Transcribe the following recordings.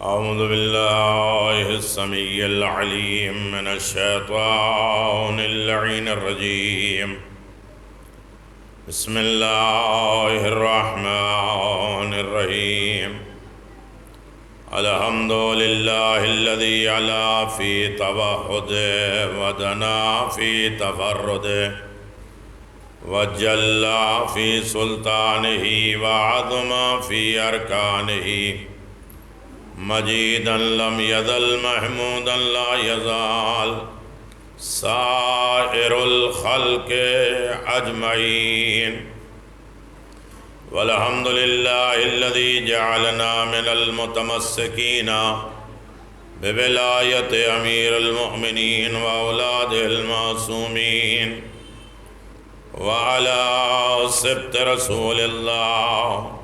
أعوذ بالله السميع العليم من الشيطان اللعين الرجيم. بسم الله الرحمن الرحيم. الحمد لله الذي علا في توحده ودنا في تفرده وجل في سلطانه وعظم في أركانه مجيدا لم يزل محمودا لا يزال سائر الخلق أجمعين. والحمد لله الذي جعلنا من المتمسكين بولاية أمير المؤمنين وأولاده المعصومين وعلى سبط رسول الله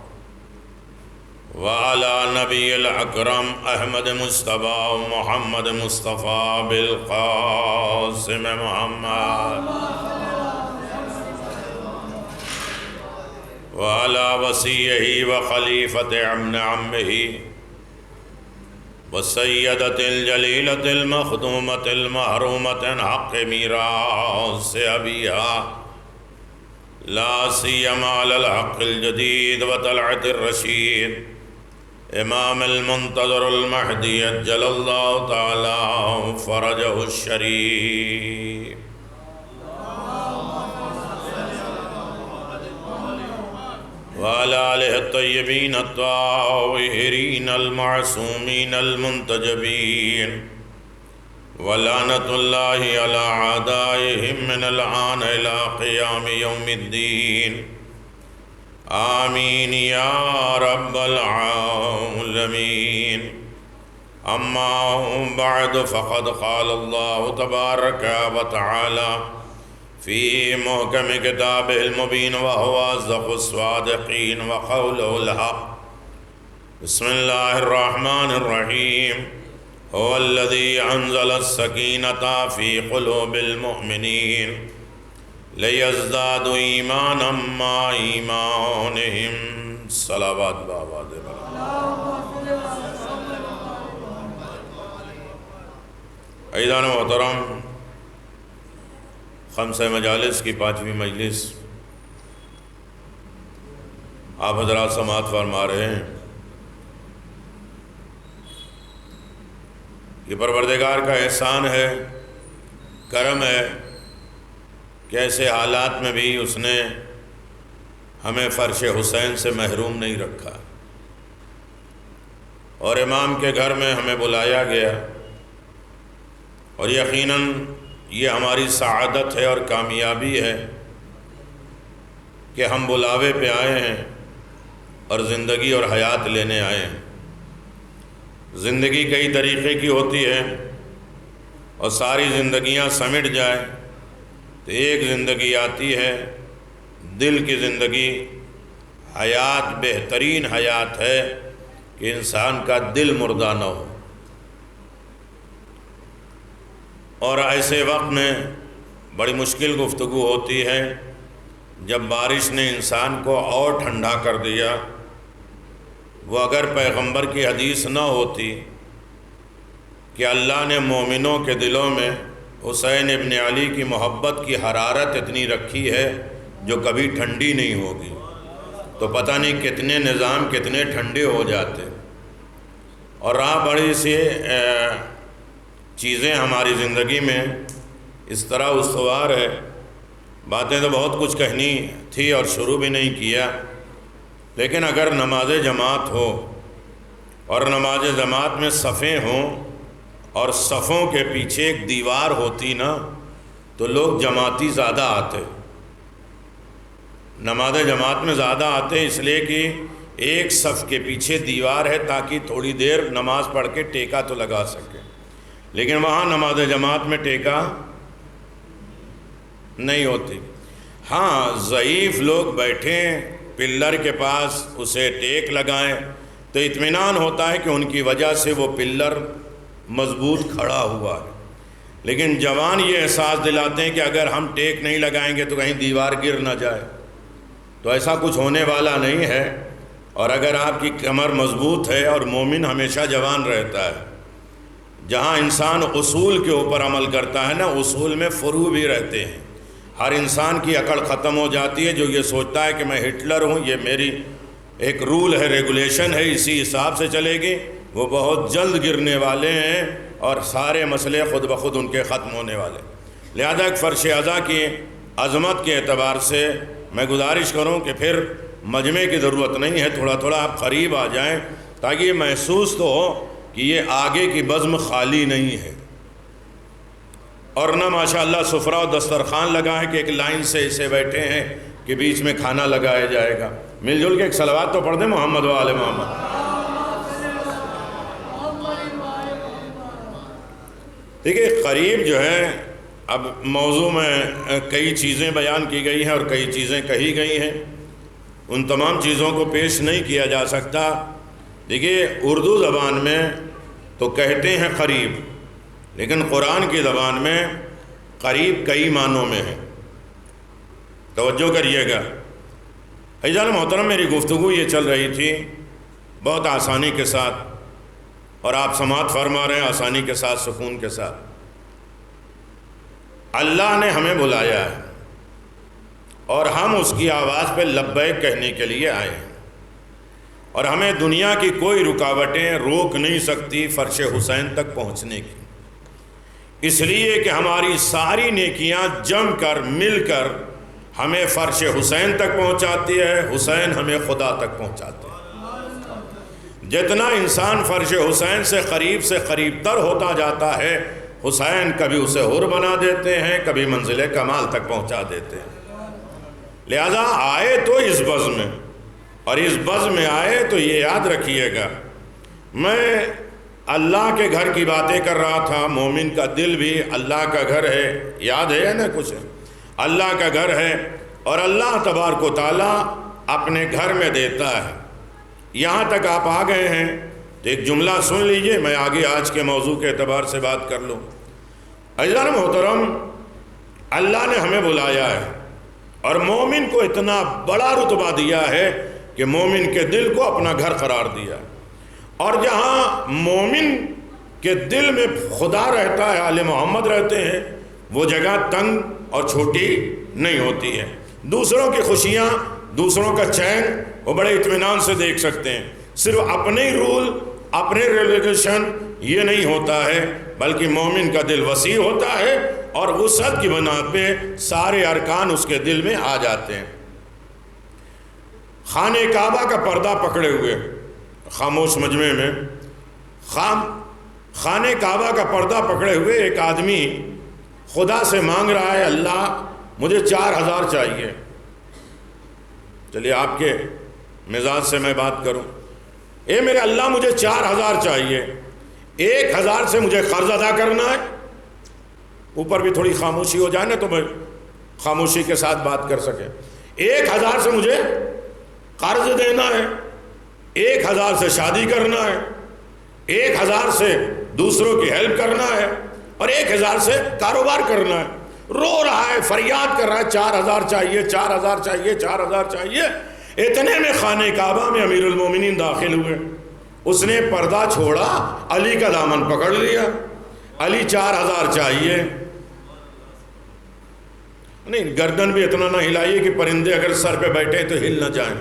وعلى نبي الأكرم أحمد مصطفى محمد مصطفى بالقاسم محمد وعلى وصيه وخليفة ابن عمه والسيدة الجليلة المخدومة المحرومة حق ميراث أبيها لا سيما على الحق الجديد وطلعة الرشيد امام المنتظر المہدی عجل اللہ تعالی فرجہ الشریف. وعلى آلہ الطیبین الطاہرین المعصومین المنتجبین ولعنۃ اللہ علی اعدائہم من الآن الی قیام یوم الدین. آمین یا رب العالمین. اما بعد فقد قال اللہ تبارک و تعالی فی محکم کتابہ المبین وہو اصدق الصادقین وقولہ الحق. بسم اللہ الرحمن الرحیم. هو الذی انزل السکینۃ فی قلوب المؤمنین لیزدادوا ایمانا مع ایمانہم. صلوات بآباد عزیزان محترم، خمسہ مجالس کی 5ویں مجلس آپ حضرات سماعت فرما رہے ہیں. یہ پروردگار کا احسان ہے، کرم ہے کہ ایسے حالات میں بھی اس نے ہمیں فرش حسین سے محروم نہیں رکھا اور امام کے گھر میں ہمیں بلایا گیا، اور یقیناً یہ ہماری سعادت ہے اور کامیابی ہے کہ ہم بلاوے پہ آئے ہیں اور زندگی اور حیات لینے آئے ہیں. زندگی کئی طریقے کی ہوتی ہے اور ساری زندگیاں سمٹ جائیں تو ایک زندگی آتی ہے، دل کی زندگی. حیات بہترین حیات ہے کہ انسان کا دل مردہ نہ ہو، اور ایسے وقت میں بڑی مشکل گفتگو ہوتی ہے جب بارش نے انسان کو اور ٹھنڈا کر دیا. وہ اگر پیغمبر کی حدیث نہ ہوتی کہ اللہ نے مومنوں کے دلوں میں حسین ابن علی کی محبت کی حرارت اتنی رکھی ہے جو کبھی ٹھنڈی نہیں ہوگی، تو پتہ نہیں کتنے نظام کتنے ٹھنڈے ہو جاتے. اور راہ بڑی سی چیزیں ہماری زندگی میں اس طرح استوار ہے. باتیں تو بہت کچھ کہنی تھی اور شروع بھی نہیں کیا، لیکن اگر نماز جماعت ہو اور نماز جماعت میں صفیں ہوں اور صفوں کے پیچھے ایک دیوار ہوتی نا تو لوگ جماعتی زیادہ آتے. نماز جماعت میں زیادہ آتے اس لیے کہ ایک صف کے پیچھے دیوار ہے تاکہ تھوڑی دیر نماز پڑھ کے ٹیکا تو لگا سکے. لیکن وہاں نماز جماعت میں ٹیکا نہیں ہوتی. ہاں، ضعیف لوگ بیٹھیں پلر کے پاس اسے ٹیک لگائیں تو اطمینان ہوتا ہے کہ ان کی وجہ سے وہ پلر مضبوط کھڑا ہوا ہے. لیکن جوان یہ احساس دلاتے ہیں کہ اگر ہم ٹیک نہیں لگائیں گے تو کہیں دیوار گر نہ جائے. تو ایسا کچھ ہونے والا نہیں ہے. اور اگر آپ کی کمر مضبوط ہے اور مومن ہمیشہ جوان رہتا ہے، جہاں انسان اصول کے اوپر عمل کرتا ہے نا، اصول میں فروع بھی رہتے ہیں۔ ہر انسان کی عقل ختم ہو جاتی ہے جو یہ سوچتا ہے کہ میں ہٹلر ہوں، یہ میری ایک رول ہے، ریگولیشن ہے، اسی حساب سے چلے گی، وہ بہت جلد گرنے والے ہیں اور سارے مسئلے خود بخود ان کے ختم ہونے والے۔ لہذا ایک فرش ازاں کی عظمت کے اعتبار سے میں گزارش کروں کہ پھر مجمع کی ضرورت نہیں ہے، تھوڑا تھوڑا آپ قریب آ جائیں تاکہ یہ محسوس تو ہو کہ یہ آگے کی بزم خالی نہیں ہے، اور نہ ماشاءاللہ سفرہ و دسترخوان لگا ہے کہ ایک لائن سے اسے بیٹھے ہیں کہ بیچ میں کھانا لگایا جائے گا۔ مل جل کے ایک صلوات تو پڑھ دیں محمد و آل محمد۔ دیکھیے قریب جو ہے، اب موضوع میں کئی چیزیں بیان کی گئی ہیں اور کئی چیزیں کہی گئی ہیں، ان تمام چیزوں کو پیش نہیں کیا جا سکتا۔ دیکھیے اردو زبان میں تو کہتے ہیں قریب، لیکن قرآن کی زبان میں قریب کئی معنوں میں ہے، توجہ کریے گا۔ عزیزان محترم، میری گفتگو یہ چل رہی تھی بہت آسانی کے ساتھ، اور آپ سماعت فرما رہے ہیں آسانی کے ساتھ، سکون کے ساتھ۔ اللہ نے ہمیں بلایا ہے اور ہم اس کی آواز پہ لبیک کہنے کے لیے آئے ہیں، اور ہمیں دنیا کی کوئی رکاوٹیں روک نہیں سکتی فرش حسین تک پہنچنے کی، اس لیے کہ ہماری ساری نیکیاں جم کر مل کر ہمیں فرش حسین تک پہنچاتی ہے، حسین ہمیں خدا تک پہنچاتے ہیں۔ جتنا انسان فرش حسین سے قریب تر ہوتا جاتا ہے، حسین کبھی اسے حر بنا دیتے ہیں، کبھی منزل کمال تک پہنچا دیتے ہیں۔ لہذا آئے تو اس بزم میں، اور اس بزم میں آئے تو یہ یاد رکھیے گا، میں اللہ کے گھر کی باتیں کر رہا تھا۔ مومن کا دل بھی اللہ کا گھر ہے، یاد ہے نا کچھ؟ اللہ کا گھر ہے، اور اللہ تبارک و تعالیٰ اپنے گھر میں دیتا ہے۔ یہاں تک آپ آ گئے ہیں تو ایک جملہ سن لیجئے، میں آگے آج کے موضوع کے اعتبار سے بات کر لوں۔ عزیزان محترم، اللہ نے ہمیں بلایا ہے اور مومن کو اتنا بڑا رتبہ دیا ہے کہ مومن کے دل کو اپنا گھر قرار دیا، اور جہاں مومن کے دل میں خدا رہتا ہے، آل محمد رہتے ہیں، وہ جگہ تنگ اور چھوٹی نہیں ہوتی ہے۔ دوسروں کی خوشیاں، دوسروں کا چین وہ بڑے اطمینان سے دیکھ سکتے ہیں۔ صرف اپنے رول، اپنے ریلیگیشن یہ نہیں ہوتا ہے، بلکہ مومن کا دل وسیع ہوتا ہے اور وسعت کی بنا پہ سارے ارکان اس کے دل میں آ جاتے ہیں۔ خانہ کعبہ کا پردہ پکڑے ہوئے خاموش مجمع میں خانہ کعبہ کا پردہ پکڑے ہوئے ایک آدمی خدا سے مانگ رہا ہے، اللہ مجھے 4000 چاہیے۔ چلیے آپ کے مزاج سے میں بات کروں، اے میرے اللہ مجھے 4000 چاہیے، 1000 سے مجھے قرض ادا کرنا ہے۔ اوپر بھی تھوڑی خاموشی ہو جائے نا تو میں خاموشی کے ساتھ بات کر سکے۔ 1000 سے مجھے قرض دینا ہے، 1000 سے شادی کرنا ہے، 1000 سے دوسروں کی ہیلپ کرنا ہے، اور 1000 سے کاروبار کرنا ہے۔ رو رہا ہے، فریاد کر رہا ہے، 4000 چاہیے، 4000 چاہیے، 4000 چاہیے۔ اتنے میں خانہ کعبہ میں امیر المومنین داخل ہوئے۔ اس نے پردہ چھوڑا، علی کا دامن پکڑ لیا۔ علی 4000 چاہیے۔ نہیں، گردن بھی اتنا نہ ہلائیے کہ پرندے اگر سر پہ بیٹھے تو ہل نہ جائیں۔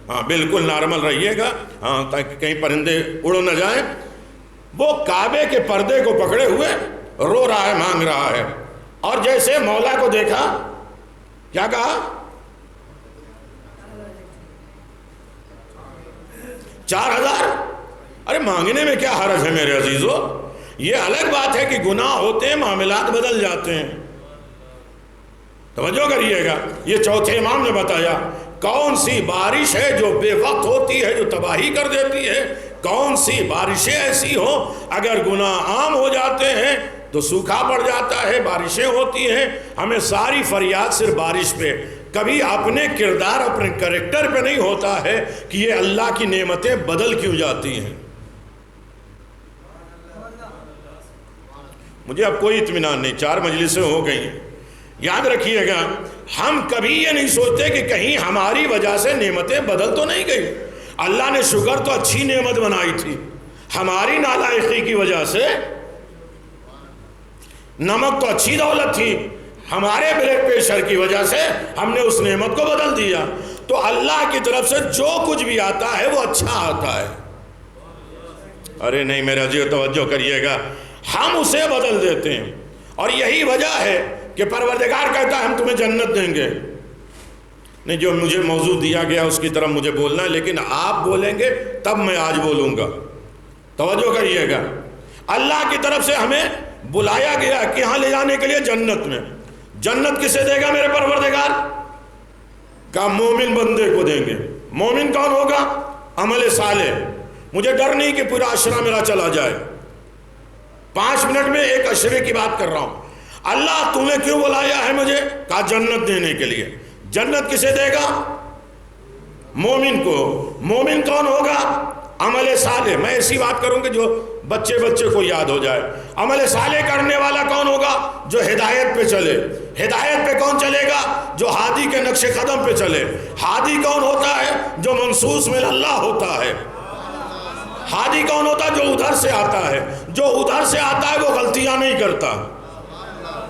ہاں بالکل نارمل رہیے گا، ہاں تاکہ کہیں پرندے اڑ نہ جائیں۔ وہ کعبے کے پردے کو پکڑے ہوئے رو رہا ہے، مانگ رہا ہے، اور جیسے مولا کو دیکھا کیا کہا؟ 4000؟ ارے مانگنے میں کیا حرج ہے میرے عزیزو؟ یہ الگ بات ہے کہ گناہ ہوتے ہیں، معاملات بدل جاتے ہیں۔ توجہ کریے گا، یہ چوتھے امام نے بتایا کون سی بارش ہے جو بے وقت ہوتی ہے، جو تباہی کر دیتی ہے، کون سی بارشیں ایسی ہوں اگر گناہ عام ہو جاتے ہیں تو سوکھا پڑ جاتا ہے، بارشیں ہوتی ہیں۔ ہمیں ساری فریاد صرف بارش پہ، کبھی اپنے کردار، اپنے کریکٹر پہ نہیں ہوتا ہے کہ یہ اللہ کی نعمتیں بدل کیوں جاتی ہیں۔ مجھے اب کوئی اطمینان نہیں، 4 مجلسیں ہو گئی ہیں۔ یاد رکھیے گا، ہم کبھی یہ نہیں سوچتے کہ کہیں ہماری وجہ سے نعمتیں بدل تو نہیں گئی۔ اللہ نے شکر تو اچھی نعمت بنائی تھی، ہماری نالائقی کی وجہ سے نمک تو اچھی دولت تھی، ہمارے بلڈ پریشر کی وجہ سے ہم نے اس نعمت کو بدل دیا۔ تو اللہ کی طرف سے جو کچھ بھی آتا ہے وہ اچھا آتا ہے۔ ارے نہیں میرا جی توجہ کریے گا، ہم اسے بدل دیتے ہیں، اور یہی وجہ ہے کہ پروردگار کہتا ہے ہم تمہیں جنت دیں گے۔ نہیں، جو مجھے موضوع دیا گیا اس کی طرف مجھے بولنا ہے، لیکن آپ بولیں گے تب میں آج بولوں گا، توجہ کریے گا۔ اللہ کی طرف سے ہمیں بلایا گیا کہ ہاں لے جانے کے لیے جنت میں۔ جنت کسے دے گا میرے پروردگار؟ کا مومن بندے کو دیں گے۔ مومن کون ہوگا؟ عمل صالح۔ مجھے ڈر نہیں کہ پورا عشرہ میرا چلا جائے، 5 منٹ میں ایک عشرے کی بات کر رہا ہوں۔ اللہ تمہیں کیوں بلایا ہے مجھے؟ کہا جنت دینے کے لیے۔ جنت کسے دے گا؟ مومن کو۔ مومن کون ہوگا؟ عمل صالح۔ میں ایسی بات کروں کہ جو بچے کو یاد ہو جائے۔ عمل صالح کرنے والا کون ہوگا؟ جو ہدایت پہ چلے۔ ہدایت پہ کون چلے گا؟ جو ہادی کے نقش قدم پہ چلے۔ ہادی کون ہوتا ہے؟ جو منصوص من اللہ ہوتا ہے۔ ہادی کون ہوتا ہے؟ جو ادھر سے آتا ہے۔ جو ادھر سے آتا ہے وہ غلطیاں نہیں کرتا۔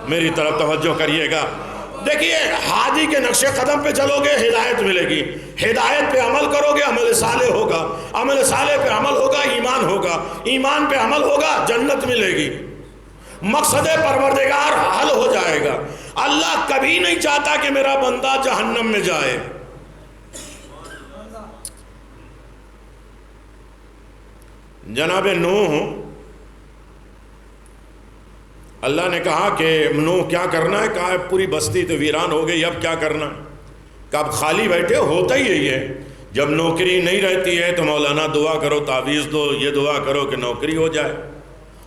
میری طرف توجہ کریے گا۔ دیکھیے، ہادی کے نقش قدم پہ چلو گے ہدایت ملے گی، ہدایت پہ عمل کرو گے عمل صالح ہوگا، عمل صالح پہ عمل ہوگا ایمان ہوگا، ایمان پہ عمل ہوگا جنت ملے گی، مقصد پروردگار حل ہو جائے گا۔ اللہ کبھی نہیں چاہتا کہ میرا بندہ جہنم میں جائے۔ جناب نوح، اللہ نے کہا کہ نوح کیا کرنا ہے؟ کہا پوری بستی تو ویران ہو گئی، اب کیا کرنا؟ کہا اب خالی بیٹھے ہوتا ہی یہی ہے، جب نوکری نہیں رہتی ہے تو مولانا دعا کرو، تعویذ دو، یہ دعا کرو کہ نوکری ہو جائے،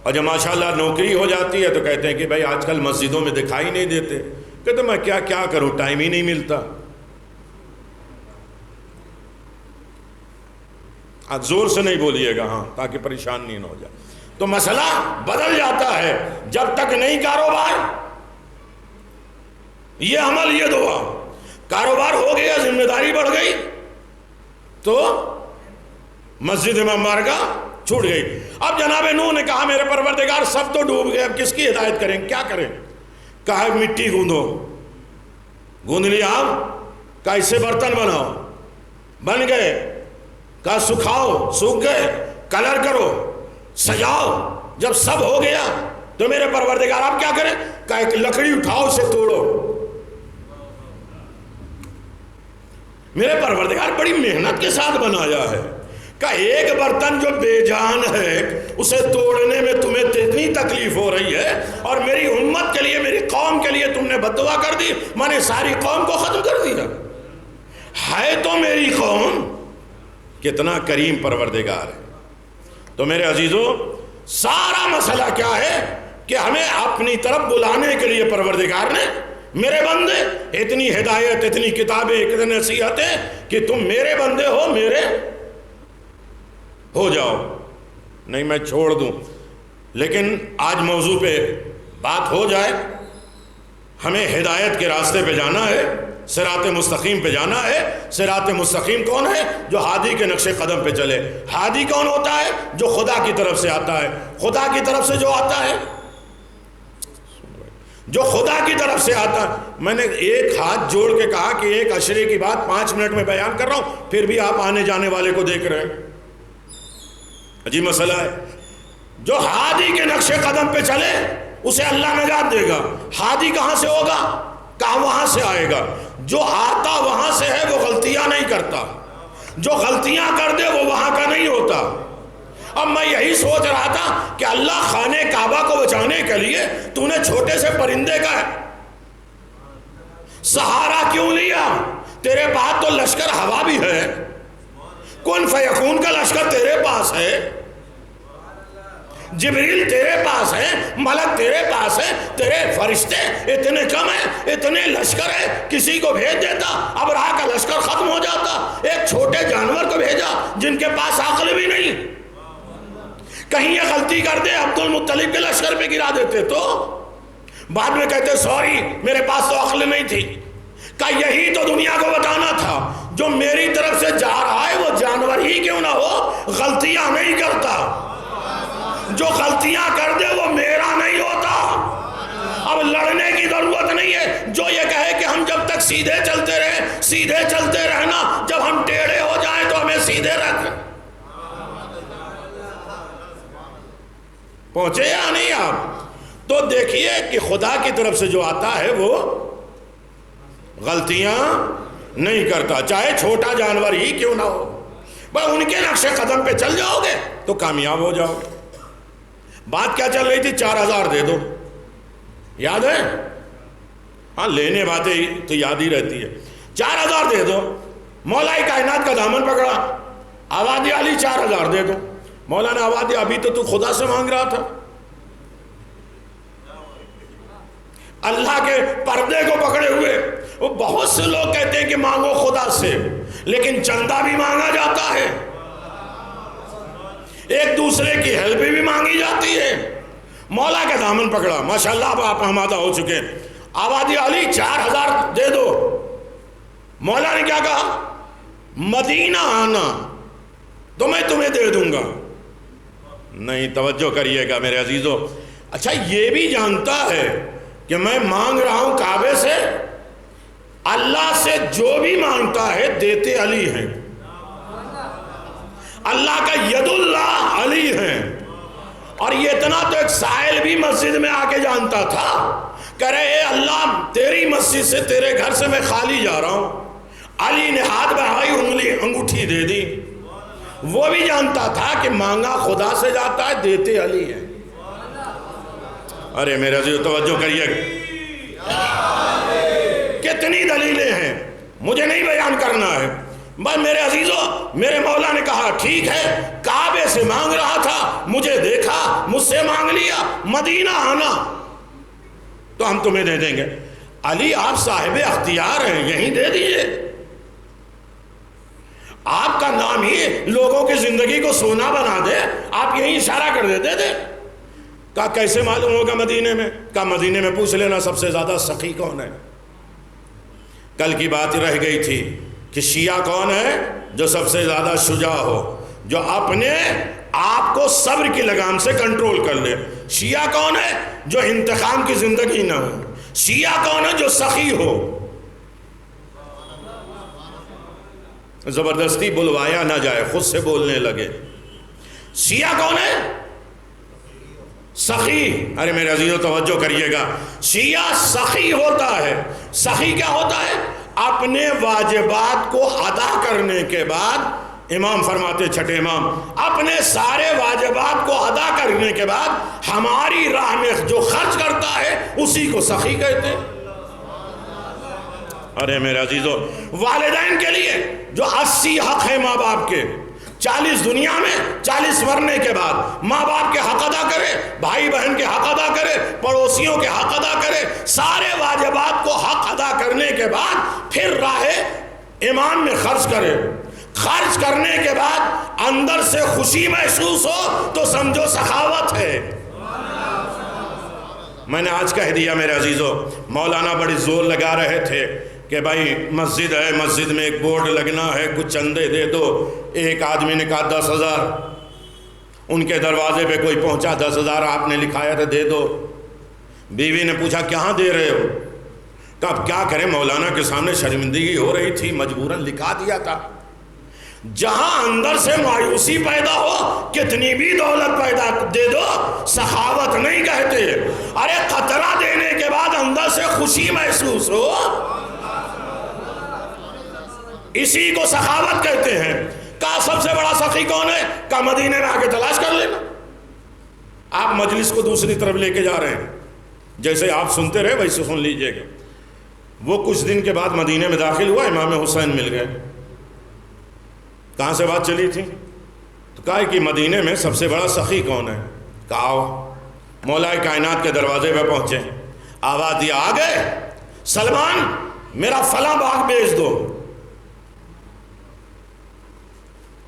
اور جب ماشاءاللہ نوکری ہو جاتی ہے تو کہتے ہیں کہ بھائی آج کل مسجدوں میں دکھائی نہیں دیتے، کہتے میں کیا کروں، ٹائم ہی نہیں ملتا۔ آپ زور سے نہیں بولیے گا ہاں، تاکہ پریشان نہیں ہو جائے۔ تو مسئلہ بدل جاتا ہے جب تک نہیں کاروبار، یہ عمل یہ دعا، کاروبار ہو گیا، ذمہ داری بڑھ گئی تو مسجد امام بارگاہ چھوٹ گئی۔ اب جناب نوح نے کہا میرے پروردگار سب تو ڈوب گئے، اب کس کی ہدایت کریں، کیا کریں؟ کہا مٹی گوندو، گوند لیا آپ، کہا اس سے برتن بناؤ، بن گئے، کہا سکھاؤ، سوکھ گئے، کلر کرو، سجاؤ۔ جب سب ہو گیا تو میرے پروردگار آپ کیا کریں؟ کہا ایک لکڑی اٹھاؤ، اسے توڑو۔ میرے پروردگار بڑی محنت کے ساتھ بنایا ہے، کہ ایک برتن جو بے جان ہے اسے توڑنے میں تمہیں اتنی تکلیف ہو رہی ہے، اور میری امت کے لیے، میری قوم کے لیے تم نے بددعا کر دی، میں نے ساری قوم کو ختم کر دیا۔ ہے تو میری قوم، کتنا کریم پروردگار ہے۔ تو میرے عزیزوں، سارا مسئلہ کیا ہے کہ ہمیں اپنی طرف بلانے کے لیے پروردگار نے، میرے بندے، اتنی ہدایت، اتنی کتابیں، اتنی نصیحتیں کہ تم میرے بندے ہو، میرے ہو جاؤ۔ نہیں میں چھوڑ دوں، لیکن آج موضوع پہ بات ہو جائے۔ ہمیں ہدایت کے راستے پہ جانا ہے، صراط مستقیم پہ جانا ہے۔ صراط مستقیم کون ہے؟ جو ہادی کے نقش قدم پہ چلے۔ ہادی کون ہوتا ہے؟ جو خدا کی طرف سے آتا ہے۔ خدا کی طرف سے جو آتا ہے، جو خدا کی طرف سے آتا ہے۔ میں نے ایک ہاتھ جوڑ کے کہا کہ ایک عشرے کی بات 5 منٹ میں بیان کر رہا ہوں، پھر بھی آپ آنے جانے والے کو دیکھ رہے ہیں، عجیب مسئلہ ہے۔ جو ہادی کے نقش قدم پہ چلے اسے اللہ نجات دے گا۔ ہادی کہاں سے ہوگا؟ کہاں؟ وہاں سے آئے گا۔ جو آتا وہاں سے ہے وہ غلطیاں نہیں کرتا، جو غلطیاں کر دے وہ وہاں کا نہیں ہوتا۔ اب میں یہی سوچ رہا تھا کہ اللہ خانہ کعبہ کو بچانے کے لیے تو نے چھوٹے سے پرندے کا سہارا کیوں لیا؟ تیرے پاس تو لشکر ہوا بھی ہے، کن فیکون کا لشکر تیرے پاس ہے، جبریل تیرے پاس ہے، ملک تیرے پاس ہے، تیرے فرشتے اتنے کم ہیں، اتنے لشکر ہے، کسی کو بھیج دیتا ابرہہ کا لشکر ختم ہو جاتا۔ ایک چھوٹے جانور کو بھیجا جن کے پاس عقل بھی نہیں، کہیں یہ غلطی کر دے عبد المطلب کے لشکر پہ گرا دیتے تو بعد میں کہتے سوری میرے پاس تو عقل نہیں تھی۔ کہ یہی تو دنیا کو بتانا تھا، جو میری طرف سے جا رہا ہے وہ جانور ہی کیوں نہ ہو غلطیاں نہیں کرتا، جو غلطیاں کر دے وہ میرا نہیں ہوتا۔ اب لڑنے کی ضرورت نہیں ہے، جو یہ کہے کہ ہم جب تک سیدھے چلتے رہے، سیدھے چلتے رہنا، جب ہم ٹیڑھے ہو جائیں تو ہمیں سیدھے رکھ۔ پہنچے یا نہیں آپ؟ تو دیکھیے کہ خدا کی طرف سے جو آتا ہے وہ غلطیاں نہیں کرتا، چاہے چھوٹا جانور ہی کیوں نہ ہو۔ بس ان کے نقش قدم پہ چل جاؤ گے تو کامیاب ہو جاؤ گے۔ بات کیا چل رہی تھی؟ 4000 دے دو، یاد ہے؟ ہاں لینے باتیں تو یاد ہی رہتی ہے۔ 4000 دے دو، مولا کائنات کا دامن پکڑا، آوادی علی 4000 دے دو۔ مولا نے آواز دیا ابھی تو خدا سے مانگ رہا تھا۔ اللہ کے پردے کو پکڑے ہوئے وہ بہت سے لوگ کہتے ہیں کہ مانگو خدا سے، لیکن چندہ بھی مانگا جاتا ہے، ایک دوسرے کی ہیلپ بھی مانگی جاتی ہے۔ مولا کا دامن پکڑا، ماشاءاللہ اب آپ آمادہ ہو چکے ہیں، آوادی علی 4000 دے دو۔ مولا نے کیا کہا؟ مدینہ آنا تو میں تمہیں دے دوں گا۔ نہیں، توجہ کریے گا میرے عزیزو۔ اچھا یہ بھی جانتا ہے کہ میں مانگ رہا ہوں کعبے سے، اللہ سے جو بھی مانگتا ہے دیتے علی ہیں، اللہ کا ید اللہ علی ہیں۔ اور یہ اتنا تو ایک سائل بھی مسجد میں آ کے جانتا تھا، کہہ رہے اے اللہ تیری مسجد سے، تیرے گھر سے میں خالی جا رہا ہوں۔ علی نے ہاتھ بڑھائی، انگوٹھی دے دی۔ وہ بھی جانتا تھا کہ مانگا خدا سے جاتا ہے، دیتے علی ہیں۔ ارے میرے عزیز توجہ کریے، کتنی دلیلیں ہیں، مجھے نہیں بیان کرنا ہے، بس میرے عزیزو میرے مولا نے کہا ٹھیک ہے، کعبے سے مانگ رہا تھا، مجھے دیکھا، مجھ سے مانگ لیا، مدینہ آنا تو ہم تمہیں دے دیں گے۔ علی آپ صاحب اختیار ہیں، یہیں دے دیجئے، آپ کا نام ہی لوگوں کی زندگی کو سونا بنا دے، آپ یہیں اشارہ کر دیتے تھے۔ کہا کیسے معلوم ہوگا مدینے میں؟ کہا مدینے میں پوچھ لینا سب سے زیادہ سخی کون ہے۔ کل کی بات رہ گئی تھی کہ شیعہ کون ہے؟ جو سب سے زیادہ شجاع ہو، جو اپنے آپ کو صبر کی لگام سے کنٹرول کر لے۔ شیعہ کون ہے؟ جو انتقام کی زندگی نہ ہو۔ شیعہ کون ہے؟ جو سخی ہو، زبردستی بلوایا نہ جائے، خود سے بولنے لگے۔ شیعہ کون ہے؟ سخی۔ ارے میرے عزیزو توجہ کریے گا، شیعہ سخی ہوتا ہے۔ سخی کیا ہوتا ہے؟ اپنے واجبات کو ادا کرنے کے بعد، امام فرماتے چھٹے امام، اپنے سارے واجبات کو ادا کرنے کے بعد ہماری راہ میں جو خرچ کرتا ہے اسی کو سخی کہتے ہیں۔ ارے میرے عزیزو، والدین کے لیے جو 80 حق ہے ماں باپ کے، 40 دنیا میں، 40 مرنے کے بعد ماں باپ کے حق ادا کرے، بھائی بہن کے حق ادا کرے، پڑوسیوں کے حق ادا کرے، سارے واجبات کو حق ادا کرنے کے بعد پھر راہ امام میں خرچ کرے۔ خرچ کرنے کے بعد اندر سے خوشی محسوس ہو تو سمجھو سخاوت ہے۔ میں نے آج کہہ دیا میرے عزیزو، مولانا بڑی زور لگا رہے تھے کہ بھائی مسجد ہے، مسجد میں ایک بورڈ لگنا ہے، کچھ چندے دے دو۔ ایک آدمی نے کہا 10,000، ان کے دروازے پہ کوئی پہنچا، 10,000 آپ نے لکھایا تھا دے دو۔ بیوی نے پوچھا کہاں دے رہے ہو؟ تو اب کیا کریں، مولانا کے سامنے شرمندگی ہو رہی تھی، مجبوراً لکھا دیا تھا۔ جہاں اندر سے مایوسی پیدا ہو، کتنی بھی دولت پیدا دے دو، سخاوت نہیں کہتے۔ ارے قطرہ دینے کے بعد اندر سے خوشی محسوس ہو، اسی کو سخاوت کہتے ہیں۔ کہا سب سے بڑا سخی کون ہے؟ کہا مدینے میں آ کے تلاش کر لینا۔ آپ مجلس کو دوسری طرف لے کے جا رہے ہیں، جیسے آپ سنتے رہے ویسے سن لیجئے گا۔ وہ کچھ دن کے بعد مدینے میں داخل ہوا، امام حسین مل گئے۔ کہاں سے بات چلی تھی؟ تو کہا کہ مدینے میں سب سے بڑا سخی کون ہے؟ کہا آؤ۔ مولا کائنات کے دروازے پہ پہنچے، آواز دیا آ گئے، سلمان میرا فلاں باغ بیچ دو۔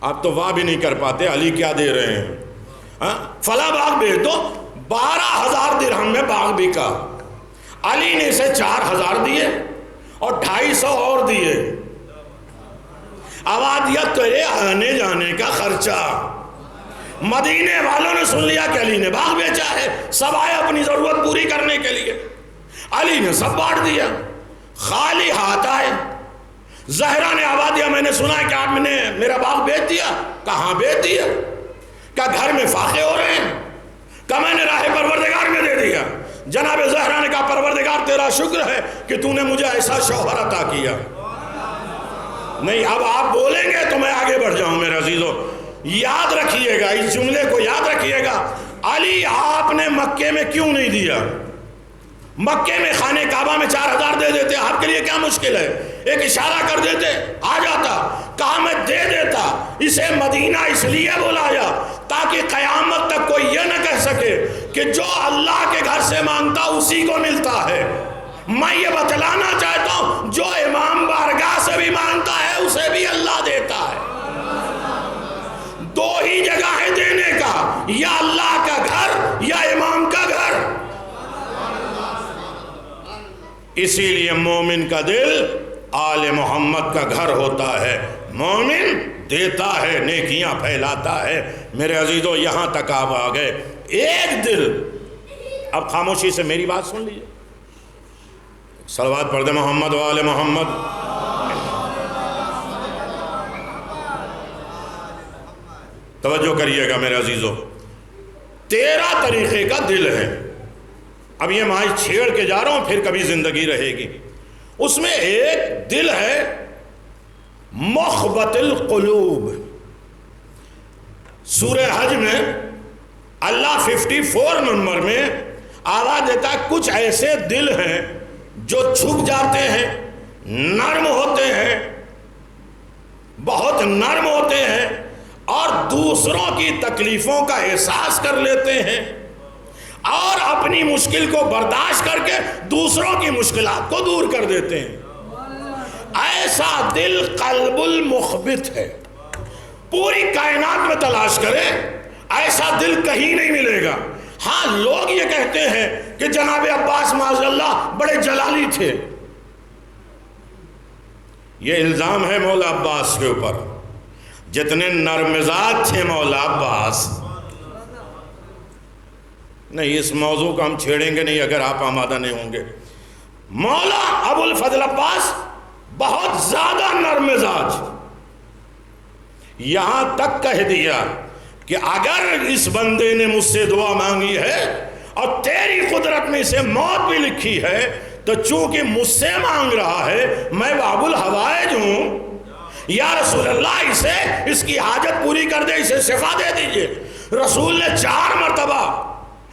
آپ تو واہ بھی نہیں کر پاتے، علی کیا دے رہے ہیں؟ فلاں باغ بیچ دو۔ 12,000 درہم میں باغ بکا۔ علی نے اسے 4,000 دیے اور 250 اور دیے۔ عبادیت تیرے آنے جانے کا خرچہ. مدینے والوں نے سن لیا کہ علی نے باغ بیچا ہے, سب آئے اپنی ضرورت پوری کرنے کے لیے. علی نے سب بانٹ دیا, خالی ہاتھ آئے. زہرا نے آواز دیا, میں نے سنا کہ آپ نے میرا باغ بیچ دیا. کہاں بیچ دیا؟ کیا گھر میں فاقے ہو رہے ہیں؟ کہ میں نے راہ پروردگار میں دے دیا. جناب زہرا نے کہا پروردگار تیرا شکر ہے کہ تو نے مجھے ایسا شوہر عطا کیا. نہیں, اب آپ بولیں گے تو میں آگے بڑھ جاؤں. میرے عزیزو یاد رکھیے گا, اس جملے کو یاد رکھیے گا. علی آپ نے مکے میں کیوں نہیں دیا؟ مکے میں خانہ کعبہ میں 4000 دے دیتے, آپ کے لیے کیا مشکل ہے؟ ایک اشارہ کر دیتے آ جاتا. کہا میں دے دیتا. اسے مدینہ اس لیے بلایا تاکہ قیامت تک کوئی یہ نہ کہہ سکے کہ جو اللہ کے گھر سے مانگتا اسی کو ملتا ہے. میں یہ بتلانا چاہتا ہوں جو امام بارگاہ سے بھی مانگتا ہے اسے بھی اللہ دیتا ہے. دو ہی جگہ ہے دینے کا, یا اللہ کا گھر یا امام کا گھر. اسی لیے مومن کا دل آل محمد کا گھر ہوتا ہے. مومن دیتا ہے, نیکیاں پھیلاتا ہے. میرے عزیزو یہاں تک آپ آ گئے. ایک دل, اب خاموشی سے میری بات سن لیجیے. صلوات پڑھ دے محمد و آل محمد. توجہ کریے گا میرے عزیزو. 13 طریقے کا دل ہے. اب یہ میں چھیڑ کے جا رہا ہوں, پھر کبھی زندگی رہے گی. اس میں ایک دل ہے مخبت القلوب. سورہ حج میں اللہ 54 نمبر میں آواز دیتا ہے کچھ ایسے دل ہیں جو چھپ جاتے ہیں, نرم ہوتے ہیں, بہت نرم ہوتے ہیں, اور دوسروں کی تکلیفوں کا احساس کر لیتے ہیں اور اپنی مشکل کو برداشت کر کے دوسروں کی مشکلات کو دور کر دیتے ہیں. ایسا دل قلب المخبت ہے. پوری کائنات میں تلاش کریں, ایسا دل کہیں نہیں ملے گا. ہاں, لوگ یہ کہتے ہیں کہ جناب عباس معاذ اللہ بڑے جلالی تھے. یہ الزام ہے مولا عباس کے اوپر. جتنے نرم مزاج تھے مولا عباس. نہیں, اس موضوع کو ہم چھیڑیں گے نہیں اگر آپ آمادہ نہیں ہوں گے. مولا ابو الفضل عباس بہت زیادہ نرم مزاج, یہاں تک کہہ دیا کہ اگر اس بندے نے مجھ سے دعا مانگی ہے اور تیری قدرت میں اسے موت بھی لکھی ہے تو چونکہ مجھ سے مانگ رہا ہے میں باب الحوائج ہوں, یا رسول اللہ اسے اس کی حاجت پوری کر دے, اسے شفا دے دیجئے. رسول نے 4 مرتبہ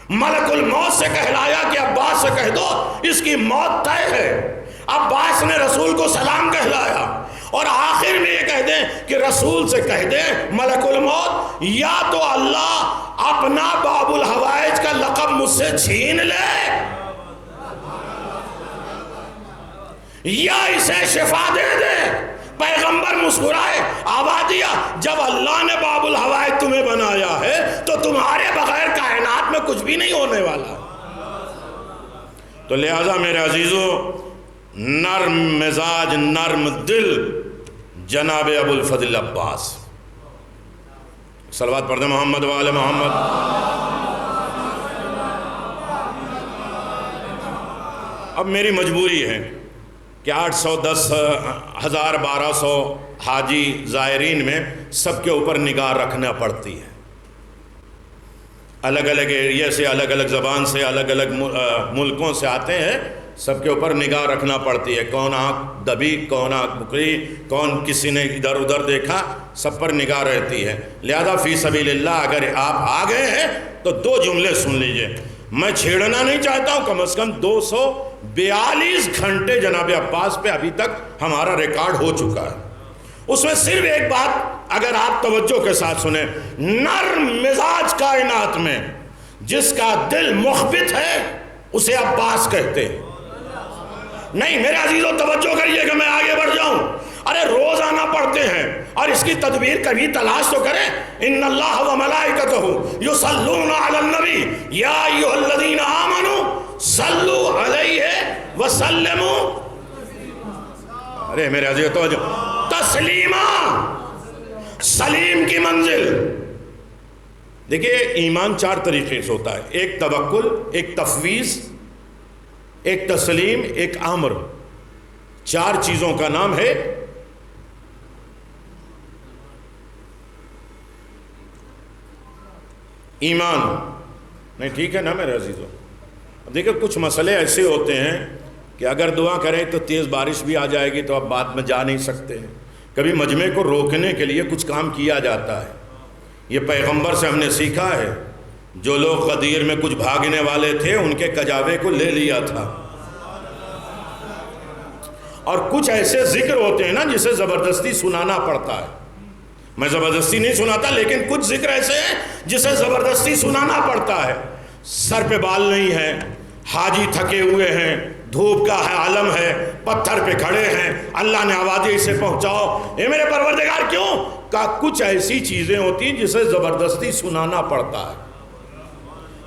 ملک الموت سے کہلایا کہ عباس سے کہہ دو اس کی موت طے ہے. عباس نے رسول کو سلام کہلایا اور آخر میں یہ کہہ دیں کہ رسول سے کہہ دیں ملک الموت یا تو اللہ اپنا باب الحوائج کا لقب مجھ سے چھین لے یا اسے شفا دے دے. پیغمبر مسکرائے, آواز دیا جب اللہ نے باب الحوائج تمہیں بنایا ہے تو تمہارے بغیر کائنات میں کچھ بھی نہیں ہونے والا. تو لہذا میرے عزیزو, نرم مزاج, نرم دل جناب ابو الفضل عباس. صلوات پڑھ دیں محمد و آل محمد. اب میری مجبوری ہے کہ 810 1200 حاجی زائرین میں سب کے اوپر نگاہ رکھنا پڑتی ہے. الگ الگ ایریا سے, الگ الگ زبان سے, الگ الگ ملکوں سے آتے ہیں, سب کے اوپر نگاہ رکھنا پڑتی ہے. کون آنکھ دبی, کون آنکھ بکری, کون کسی نے ادھر ادھر دیکھا, سب پر نگاہ رہتی ہے. لہذا فی سبیل اللہ اگر آپ آ گئے ہیں تو 2 جملے سن لیجئے. میں چھیڑنا نہیں چاہتا ہوں, کم از کم 242 گھنٹے جناب عباس پہ ابھی تک ہمارا ریکارڈ ہو چکا ہے. اس میں صرف ایک بات اگر آپ توجہ کے ساتھ سنیں, نرم مزاج کائنات میں جس کا دل مخبت ہے اسے عباس کہتے ہیں. نہیں میرے عزیزو توجہ کریے کہ میں آگے بڑھ جاؤں. ارے روزانہ پڑھتے ہیں اور اس کی تدبیر کبھی تلاش تو کریں. ان اللہ و ملائکتہ یصلون علی النبی یا ایھا الذین آمنوا صلوا علیہ وسلموا. ارے میرے عزیزو توجہ, تسلیما، سلیم کی منزل۔ دیکھیے ایمان 4 طریقے سے ہوتا ہے، ایک توکل، ایک تفویض، ایک تسلیم، ایک امر۔ 4 چیزوں کا نام ہے ایمان۔ نہیں ٹھیک ہے نا میرے عزیزوں؟ اب دیکھیں کچھ مسئلے ایسے ہوتے ہیں کہ اگر دعا کریں تو تیز بارش بھی آ جائے گی تو آپ بعد میں جا نہیں سکتے ہیں۔ کبھی مجمع کو روکنے کے لیے کچھ کام کیا جاتا ہے، یہ پیغمبر سے ہم نے سیکھا ہے۔ جو لوگ غدیر میں کچھ بھاگنے والے تھے ان کے کجاوے کو لے لیا تھا۔ اور کچھ ایسے ذکر ہوتے ہیں نا جسے زبردستی سنانا پڑتا ہے۔ میں زبردستی نہیں سناتا، لیکن کچھ ذکر ایسے ہیں جسے زبردستی سنانا پڑتا ہے۔ سر پہ بال نہیں ہے، حاجی تھکے ہوئے ہیں، دھوپ کا عالم ہے، پتھر پہ کھڑے ہیں، اللہ نے آواز دی اسے پہنچاؤ، اے میرے پروردگار کیوں؟ کہ کچھ ایسی چیزیں ہوتی ہیں جسے زبردستی سنانا پڑتا ہے۔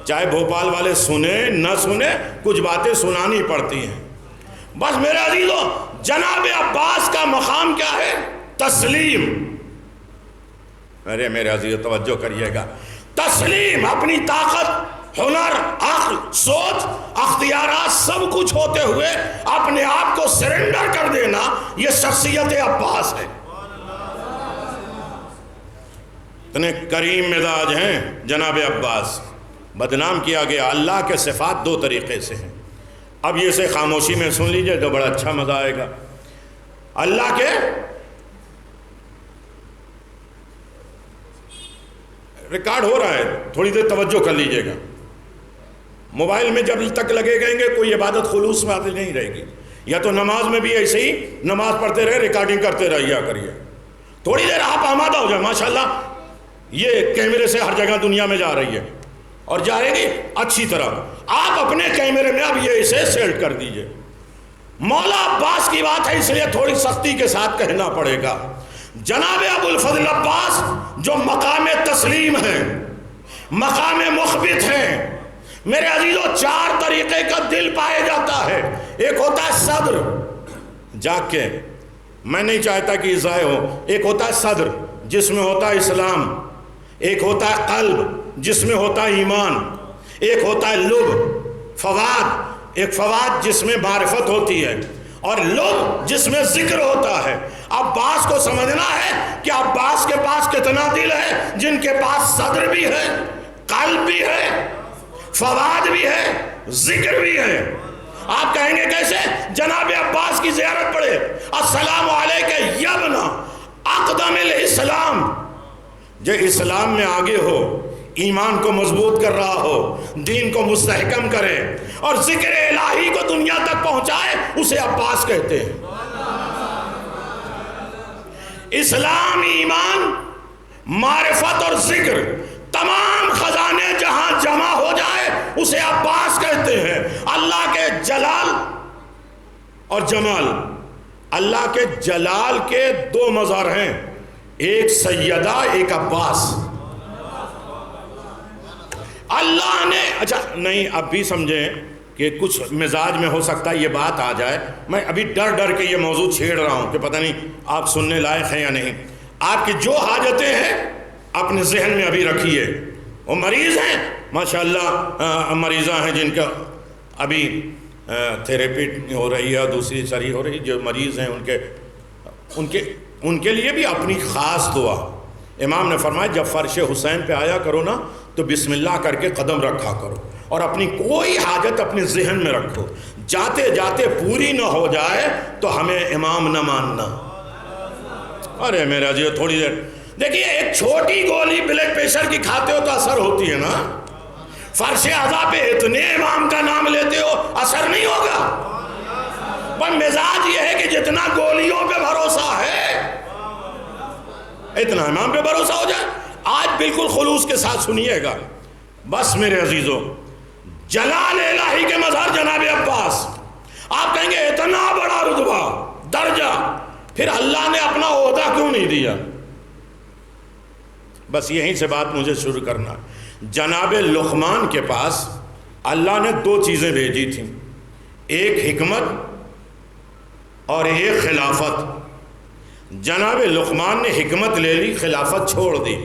چاہے بھوپال والے سنیں نہ سنیں، کچھ باتیں سنانی پڑتی ہیں۔ بس میرے عزیزو، جناب عباس کا مقام کیا ہے؟ تسلیم۔ میرے عزیزو توجہ کریے گا، تسلیم، اپنی طاقت، ہنر، عقل، سوچ، اختیارات سب کچھ ہوتے ہوئے اپنے آپ کو سرنڈر کر دینا، یہ شخصیت عباس ہے۔ اتنے کریم مزاج ہیں جناب عباس۔ بدنام کیا گیا، اللہ کے صفات 2 طریقے سے ہیں۔ اب یہ سے خاموشی میں سن لیجئے تو بڑا اچھا مزہ آئے گا۔ اللہ کے ریکارڈ ہو رہا ہے، تھوڑی دیر توجہ کر لیجئے گا۔ موبائل میں جب تک لگے گئیں گے کوئی عبادت خلوص میں آتی نہیں رہے گی۔ یا تو نماز میں بھی ایسے ہی نماز پڑھتے رہے، ریکارڈنگ کرتے رہیا کریے، تھوڑی دیر آپ آمادہ ہو جائیں۔ ماشاءاللہ یہ کیمرے سے ہر جگہ دنیا میں جا رہی ہے اور جا رہے گی اچھی طرح۔ آپ اپنے کیمرے میں اب یہ اسے سیٹ کر دیجئے۔ مولا عباس کی بات ہے اس لیے تھوڑی سختی کے ساتھ کہنا پڑے گا۔ جناب ابو الفضل عباس جو مقام تسلیم ہیں، مقام مخبت ہیں، میرے عزیزو 4 طریقے کا دل پائے جاتا ہے۔ ایک ہوتا ہے صدر، جاگ کے، میں نہیں چاہتا کہ ضائع ہو۔ ایک ہوتا ہے صدر جس میں ہوتا ہے اسلام، ایک ہوتا ہے قلب جس میں ہوتا ہے ایمان، ایک ہوتا ہے لب، فواد، ایک فواد جس میں معرفت ہوتی ہے، اور لب جس میں ذکر ہوتا ہے۔ عباس کو سمجھنا ہے کہ عباس کے پاس کتنا دل ہے، جن کے پاس صدر بھی ہے، قلب بھی ہے، فواد بھی ہے، ذکر بھی ہے۔ آپ کہیں گے کیسے؟ جناب عباس کی زیارت پڑھے، السلام علیکہ یبن اقدم الاسلام، جو اسلام میں آگے ہو، ایمان کو مضبوط کر رہا ہو، دین کو مستحکم کرے اور ذکر الہی کو دنیا تک پہنچائے، اسے عباس کہتے ہیں۔ اسلام، ایمان، معرفت اور ذکر، تمام خزانے جہاں جمع ہو جائے اسے عباس کہتے ہیں۔ اللہ کے جلال اور جمال، اللہ کے جلال کے 2 مظہر ہیں، ایک سیدہ، ایک عباس۔ اللہ نے اچھا نہیں، اب بھی سمجھیں کہ کچھ مزاج میں ہو سکتا ہے یہ بات آ جائے، میں ابھی ڈر کے یہ موضوع چھیڑ رہا ہوں کہ پتہ نہیں آپ سننے لائق ہیں یا نہیں۔ آپ کی جو حاجتیں ہیں اپنے ذہن میں ابھی رکھیے۔ وہ مریض ہیں ماشاءاللہ، مریضاں ہیں جن کا ابھی تھیراپی ہو رہی ہے، دوسری سری ہو رہی، جو مریض ہیں ان کے لیے بھی اپنی خاص دعا۔ امام نے فرمایا جب فرش حسین پہ آیا کرو نا تو بسم اللہ کر کے قدم رکھا کرو، اور اپنی کوئی حاجت اپنے ذہن میں رکھو، جاتے جاتے پوری نہ ہو جائے تو ہمیں امام نہ ماننا۔ ارے میرا جی تھوڑی دیر دیکھیے، ایک چھوٹی گولی بلڈ پریشر کی کھاتے ہو تو اثر ہوتی ہے نا، فرش اعضاء پہ اتنے امام کا نام لیتے ہو اثر نہیں ہوگا۔ پر مزاج یہ ہے کہ جتنا گولیوں پہ بھروسہ ہے اتنا امام پہ بھروسہ ہو جائے۔ آج بالکل خلوص کے ساتھ سنیے گا۔ بس میرے عزیزو، جلال الہی کے مظہر جناب عباس۔ آپ کہیں گے اتنا بڑا رتبہ، درجہ، پھر اللہ نے اپنا عہدہ کیوں نہیں دیا؟ بس یہیں سے بات مجھے شروع کرنا۔ جناب لقمان کے پاس اللہ نے 2 چیزیں بھیجی تھیں، ایک حکمت اور ایک خلافت۔ جناب لقمان نے حکمت لے لی، خلافت چھوڑ دی۔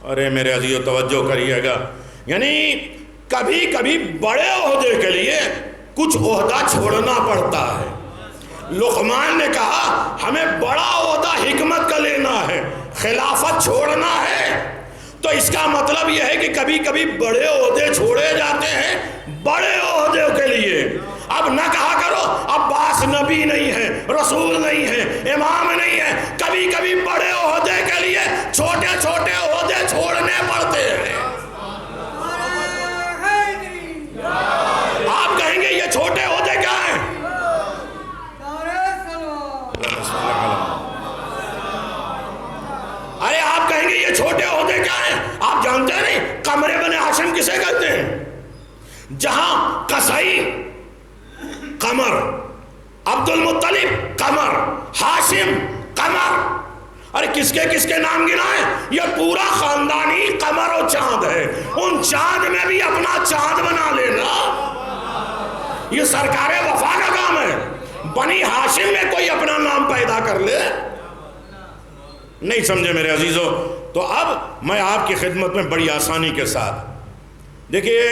ارے میرے عزیزو توجہ کریے گا، یعنی کبھی کبھی بڑے عہدے کے لیے کچھ عہدہ چھوڑنا پڑتا ہے۔ لقمان نے کہا ہمیں بڑا عہدہ حکمت کا لینا ہے، خلافت چھوڑنا ہے، تو اس کا مطلب یہ ہے کہ کبھی کبھی بڑے عہدے چھوڑے جاتے ہیں بڑے عہدے کے لیے۔ اب نہ کہا کرو عباس نبی نہیں ہے، رسول نہیں ہے، امام نہیں ہے، کبھی کبھی بڑے عہدے کے لیے چھوٹے چھوٹے عہدے چھوڑنے پڑتے ہیں۔ آپ کہیں گے یہ چھوٹے عہدے کیا ہیں؟ ارے آپ کہیں گے یہ چھوٹے عہدے کیا ہیں؟ آپ جانتے نہیں قمر بن ہاشم کسے کہتے ہیں؟ جہاں قصی قمر، عبد المطلب قمر، ہاشم قمر، ارے کس کے نام گنائے؟ یہ پورا خاندانی قمر و چاند ہے، ان چاند میں بھی اپنا چاند بنا لینا یہ سرکار وفا کا کام ہے۔ بنی ہاشم میں کوئی اپنا نام پیدا کر لے، نہیں سمجھے میرے عزیزو؟ تو اب میں آپ کی خدمت میں بڑی آسانی کے ساتھ دیکھیے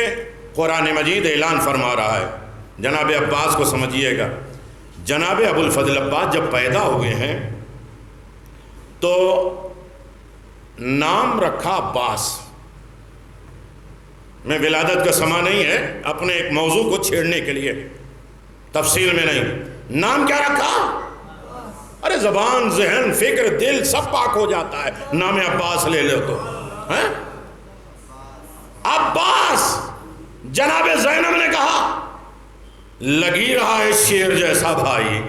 قرآن مجید اعلان فرما رہا ہے، جناب عباس کو سمجھیے گا۔ جناب ابو الفضل عباس جب پیدا ہوئے ہیں تو نام رکھا عباس۔ میں ولادت کا سما نہیں ہے، اپنے ایک موضوع کو چھیڑنے کے لیے، تفصیل میں نہیں۔ نام کیا رکھا؟ ارے زبان، ذہن، فکر، دل سب پاک ہو جاتا ہے نام عباس لے لو تو۔ عباس، جناب زینب نے کہا لگی رہا ہے شیر جیسا بھائی۔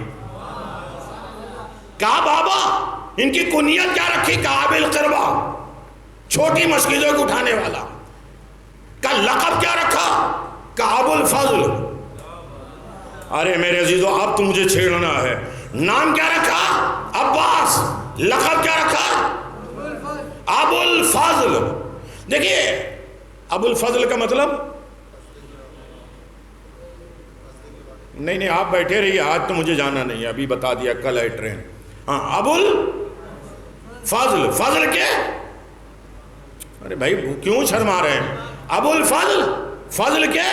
کہا بابا ان کی کنیت کیا رکھی؟ کہا بالقربہ، چھوٹی مشکلوں کو اٹھانے والا۔ کہا لقب کیا رکھا؟ کہا ابو الفضل۔ ارے میرے عزیزو اب تو مجھے چھیڑنا ہے۔ نام کیا رکھا؟ عباس۔ لقب کیا رکھا؟ ابو الفضل۔ دیکھیے ابو الفضل کا مطلب، نہیں آپ بیٹھے رہیے، آج تو مجھے جانا نہیں ہے، ابھی بتا دیا، کل ہے ٹرین۔ ہاں ابو الفضل، فضل کے، ارے بھائی کیوں شرما رہے ہیں؟ ابو الفضل، فضل کے،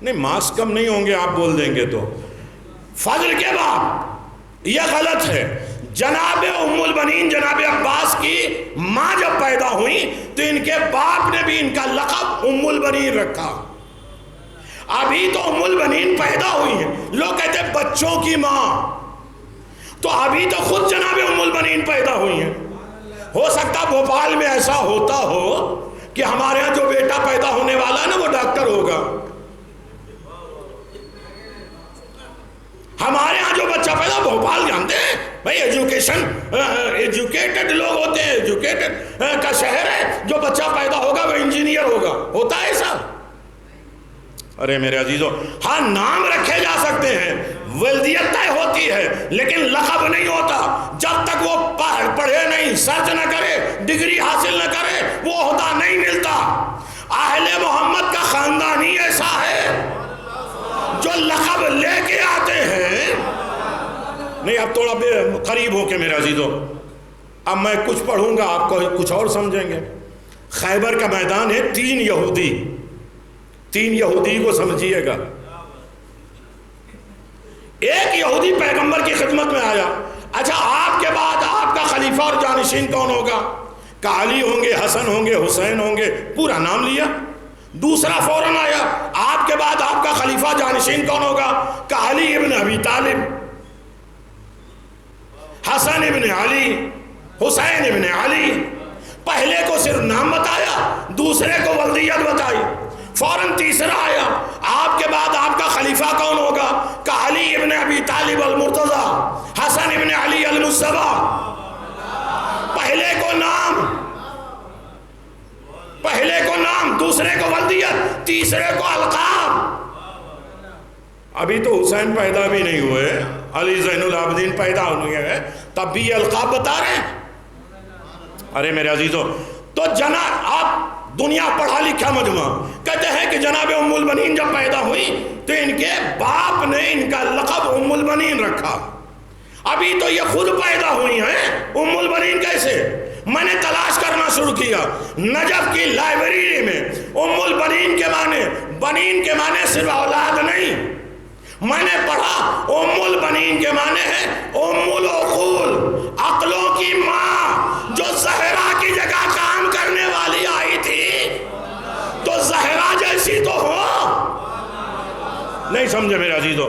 نہیں مارکس کم نہیں ہوں گے آپ بول دیں گے تو۔ فضل کے باپ، یہ غلط ہے۔ جناب ام البنین جناب عباس کی ماں جب پیدا ہوئی تو ان کے باپ نے بھی ان کا لقب ام البنین رکھا۔ ابھی تو ام البنین پیدا ہوئی ہیں، لوگ کہتے ہیں بچوں کی ماں، تو ابھی تو خود جناب ام البنین پیدا ہوئی ہیں۔ ہو سکتا بھوپال میں ایسا ہوتا ہو کہ ہمارے ہاں جو بیٹا پیدا ہونے والا ہے نا وہ ڈاکٹر ہوگا، ہمارے ہاں جو بچہ پیدا، بھوپال جانتے ہیں بھائی ایجوکیٹڈ لوگ ہوتے ہیں، ایجوکیٹڈ کا شہر ہے، جو بچہ پیدا ہوگا وہ انجینئر ہوگا، ہوتا ہے ایسا؟ ارے میرے عزیزو ہاں نام رکھے جا سکتے ہیں، ولدیت طے ہوتی ہے، لیکن لقب نہیں ہوتا جب تک وہ پڑھے نہیں، سرچ نہ کرے، ڈگری حاصل نہ کرے، وہ عہدہ نہیں ملتا۔ اہل محمد کا خاندان ہی ایسا ہے جو لقب لے کے آتے ہیں۔ نہیں اب تھوڑا قریب ہو کے میرے عزیزو، اب میں کچھ پڑھوں گا آپ کو کچھ اور سمجھیں گے۔ خیبر کا میدان ہے، تین یہودی کو سمجھیے گا۔ ایک یہودی پیغمبر کی خدمت میں آیا، اچھا آپ کے بعد آپ کا خلیفہ اور جانشین کون ہوگا؟ کہ علی ہوں گے، حسن ہوں گے، حسین ہوں گے، پورا نام لیا۔ دوسرا فوراً آیا، آپ کے بعد آپ کا خلیفہ جانشین کون ہوگا؟ کہ علی ابن ابی طالب، حسن ابن علی، حسین ابن علی۔ پہلے کو صرف نام بتایا، دوسرے کو ولدیت بتائی۔ فوراً تیسرا آیا، آپ کے بعد آپ کا خلیفہ کون ہوگا؟ کہ علی ابن ابی طالب المرتضی، حسن ابن علی المصطفی۔ پہلے کو نام، دوسرے کو ولدیت، تیسرے کو القاب۔ ابھی تو حسین پیدا بھی نہیں ہوئے، علی زین العابدین پیدا ہوئے ہیں، تب بھی یہ القاب بتا رہے ہیں۔ ارے میرے عزیزو، تو جناب آپ دنیا پڑھا لکھا مجمع. کہتے ہیں کہ جناب ام البنین جب پیدا ہوئی تو ان کے باپ نے ان کا لقب ام البنین رکھا. ابھی تو یہ خود پیدا ہوئی ہیں، ام البنین کیسے؟ میں نے تلاش کرنا شروع کیا نجف کی لائبریری میں. ام البنین کے معنی، بنین کے معنی صرف اولاد نہیں. میں نے پڑھا ام البنین کے معنی ہے ام العقول، عقلوں کی ماں، جو زہرا کی جگہ کام کرنے والی آئی تھی. تو زہرا جیسی تو ہو. نہیں سمجھے میرے عزیزو؟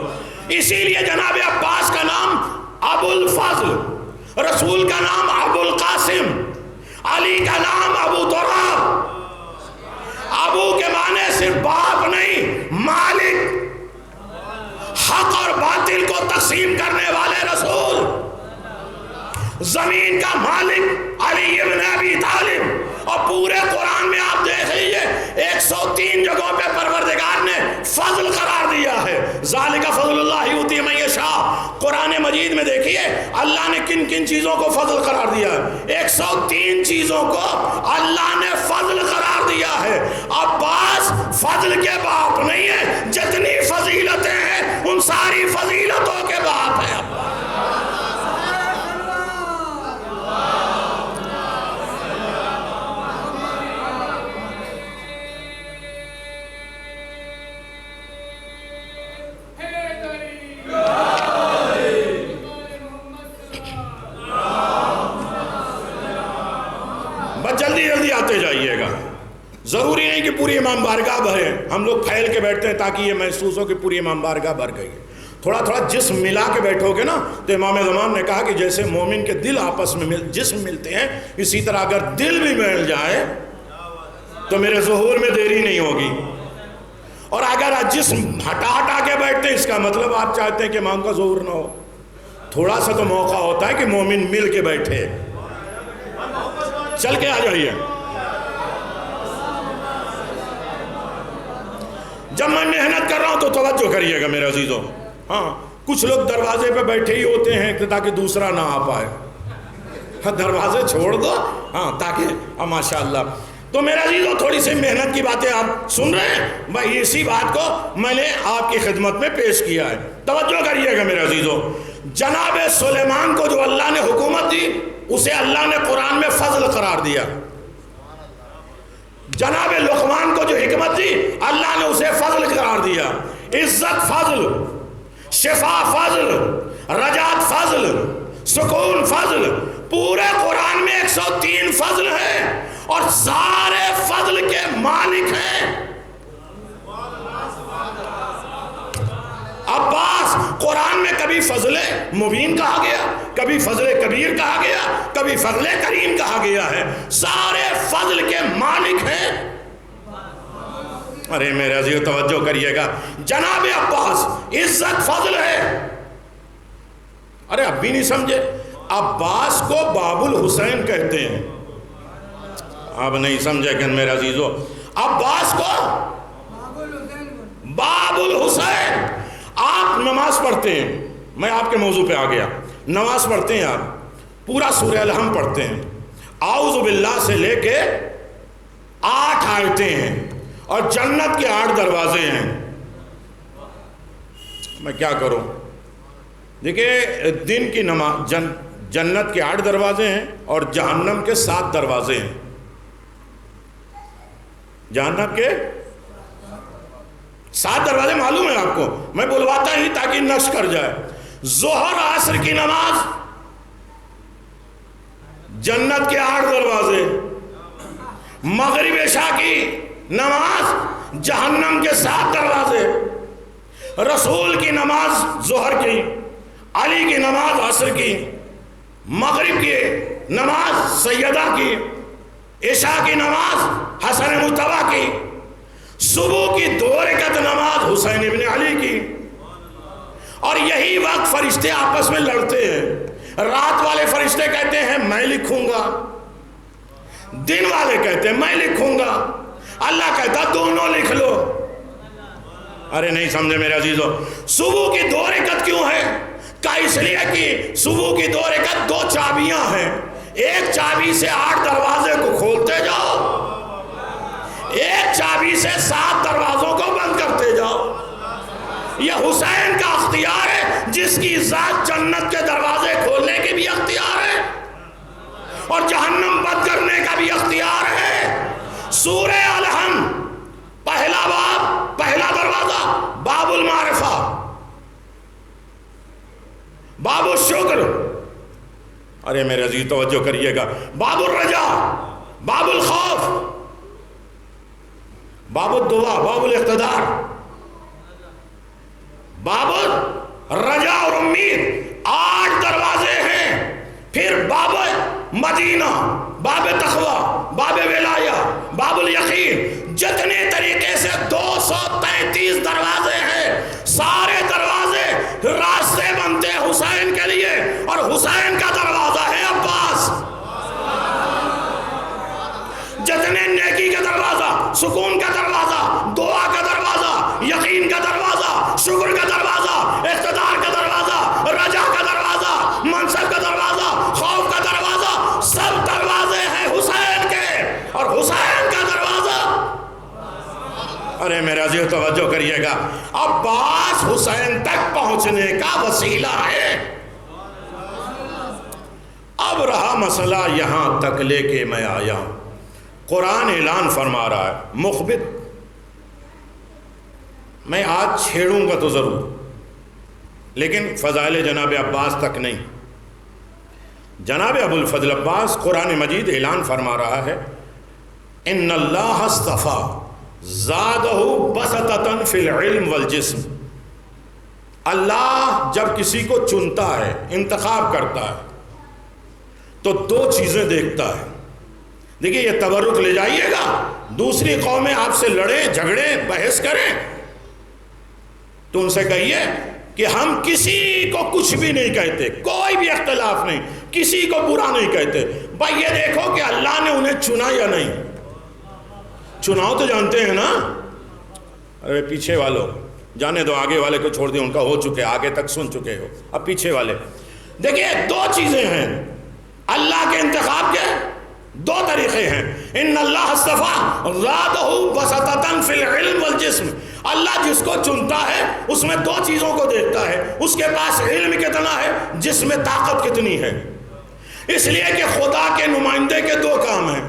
اسی لیے جناب عباس کا نام ابو الفضل، رسول کا نام ابو القاسم، علی کا نام ابو تراب. ابو کے معنی صرف باپ نہیں، مالک، حق اور باطل کو تقسیم کرنے والے رسول. زمین کا مالک علی ابن ابی طالب. اور پورے قرآن میں آپ دیکھ لیجئے 103 جگہوں پہ پروردگار نے فضل قرار دیا ہے. ذالک فضل اللہ یؤتی من یشاء. قرآن مجید میں دیکھیے اللہ نے کن کن چیزوں کو فضل قرار دیا ہے. 103 چیزوں کو اللہ نے فضل قرار دیا ہے. عباس فضل کے باپ نہیں ہے، جتنی فضیلتیں ہیں ان ساری فضیلتوں کے باپ ہیں. جلدی آتے جائیے گا. ضروری نہیں کہ پوری امام بارگاہ بھرے. ہم لوگ پھیل کے بیٹھتے ہیں تاکہ یہ محسوس ہو کہ پوری امام بارگاہ بھر گئی. تھوڑا تھوڑا جسم ملا کے بیٹھو گے نا تو امام زمان نے کہا کہ جیسے مومن کے دل آپس میں جسم ملتے ہیں، اسی طرح اگر دل بھی مل جائے تو میرے ظہور میں دیری نہیں ہوگی. اور اگر جسم ہٹا کے بیٹھتے ہیں اس کا مطلب آپ چاہتے ہیں کہ امام کا ظہور نہ ہو. تھوڑا سا تو موقع ہوتا ہے کہ مومن مل کے بیٹھے. چل کے آ جائیے. جب میں محنت کر رہا ہوں تو توجہ کریے گا میرے عزیزوں. ہاں کچھ لوگ دروازے پہ بیٹھے ہی ہوتے ہیں تاکہ دوسرا نہ آ پائے. دروازے چھوڑ دو ہاں تاکہ ماشاءاللہ. تو میرے عزیزوں تھوڑی سی محنت کی باتیں آپ سن رہے ہیں. بھائی اسی بات کو میں نے آپ کی خدمت میں پیش کیا ہے. توجہ کریے گا میرے عزیزوں. جناب سلیمان کو جو اللہ نے حکومت دی اسے اللہ نے قرآن میں فضل قرار دیا. جناب لقمان کو جو حکمت دی اللہ نے اسے فضل قرار دیا. عزت فضل، شفا فضل، رجات فضل، سکون فضل. پورے قرآن میں 103 فضل ہیں اور سارے فضل کے مالک ہیں. عباس قرآن میں کبھی فضل مبین کہا گیا، کبھی فضل کبیر کہا گیا، کبھی فضل کریم کہا گیا ہے. سارے فضل کے مالک ہیں. ارے میرے عزیز توجہ کریے گا. جناب عباس عزت فضل ہے. ارے اب بھی نہیں سمجھے؟ عباس کو باب الحسین کہتے ہیں. اب نہیں سمجھے کہ میرے عزیزو عباس کو باب الحسین. آپ نماز پڑھتے ہیں، میں آپ کے موضوع پہ آ گیا. نماز پڑھتے ہیں آپ، پورا سورہ الحمد پڑھتے ہیں، اعوذ باللہ سے لے کے 8 آیتیں ہیں اور جنت کے 8 دروازے ہیں. میں کیا کروں؟ دیکھیں دن کی نماز جنت کے 8 دروازے ہیں اور جہنم کے 7 دروازے ہیں. جہنم کے 7 دروازے معلوم ہے آپ کو، میں بلواتا ہی تاکہ نقش کر جائے. ظہر عصر کی نماز جنت کے 8 دروازے، مغرب عشاء کی نماز جہنم کے 7 دروازے، رسول کی نماز ظہر کی، علی کی نماز عصر کی، مغرب کی نماز سیدہ کی، عشاء کی نماز حسن مجتبی کی، صبح کی 2 رکعت نماز حسین ابن علی کی. اور یہی وقت فرشتے آپس میں لڑتے ہیں. رات والے فرشتے کہتے ہیں میں لکھوں گا، دن والے کہتے ہیں میں لکھوں گا. اللہ کہتا دونوں لکھ لو. ارے نہیں سمجھے میرے عزیزو. صبح کی 2 رکعت کیوں ہے؟ کہ اس لیے کہ صبح کی 2 رکعت 2 چابیاں ہیں. ایک چابی سے 8 دروازے کو کھولتے جاؤ جس کی ذات جنت کے دروازے کھولنے کے بھی اختیار ہے اور جہنم بند کرنے کا بھی اختیار ہے۔ سورہ الحم پہلا باب، پہلا دروازہ، باب المعرفہ، باب الشکر، ارے میرے عزیز توجہ کریے گا، باب الرجا، باب الخوف، باب الدعا، باب الاقتدار، باب الرجا اور امید، 8 دروازے ہیں۔ پھر باب مدینہ، باب تقوی، باب ولایہ، باب الیقین، جتنے طریقے سے 233 دروازے ہیں، سارے دروازے راستے بنتے حسین کے لیے، اور حسین کا دروازہ ہے عباس۔ جتنے نیکی کا دروازہ، سکون کا دروازہ، دعا کا دروازہ، یقین کا دروازہ، شکر کا دروازہ، اقتدار کا دروازہ، رجا کا دروازہ، منصب کا دروازہ، خوف کا دروازہ، سب دروازے ہیں حسین کے، اور حسین کا دروازہ، ارے میرے عزیز توجہ کریے گا، عباس حسین تک پہنچنے کا وسیلہ ہے۔ اب رہا مسئلہ یہاں تک لے کے میں آیا ہوں، قرآن اعلان فرما رہا ہے مخبت، میں آج چھیڑوں گا تو ضرور، لیکن فضائل جناب عباس تک نہیں۔ جناب ابو الفضل عباس قرآن مجید اعلان فرما رہا ہے، ان اللہ اصطفیٰ زادہ بسطۃ فی العلم والجسم۔ اللہ جب کسی کو چنتا ہے، انتخاب کرتا ہے، تو 2 چیزیں دیکھتا ہے۔ دیکھیے یہ تبرک لے جائیے گا، دوسری قومیں آپ سے لڑیں، جھگڑیں، بحث کریں تو ان سے کہیے کہ ہم کسی کو کچھ بھی نہیں کہتے، کوئی بھی اختلاف نہیں، کسی کو برا نہیں کہتے، بھائی یہ دیکھو کہ اللہ نے انہیں چنا یا نہیں۔ چناؤ تو جانتے ہیں نا، ارے پیچھے والوں جانے دو، آگے والے کو چھوڑ دیں، ان کا ہو چکے، آگے تک سن چکے ہو، اب پیچھے والے دیکھیے 2 چیزیں ہیں اللہ کے انتخاب کے، 2 طریقے ہیں۔ ان اللہ اصطفیٰ زادہ بسطۃ فی العلم والجسم، اللہ جس کو چنتا ہے اس میں 2 چیزوں کو دیکھتا ہے، اس کے پاس علم کتنا ہے، جسم میں طاقت کتنی ہے۔ اس لیے کہ خدا کے نمائندے کے 2 کام ہیں،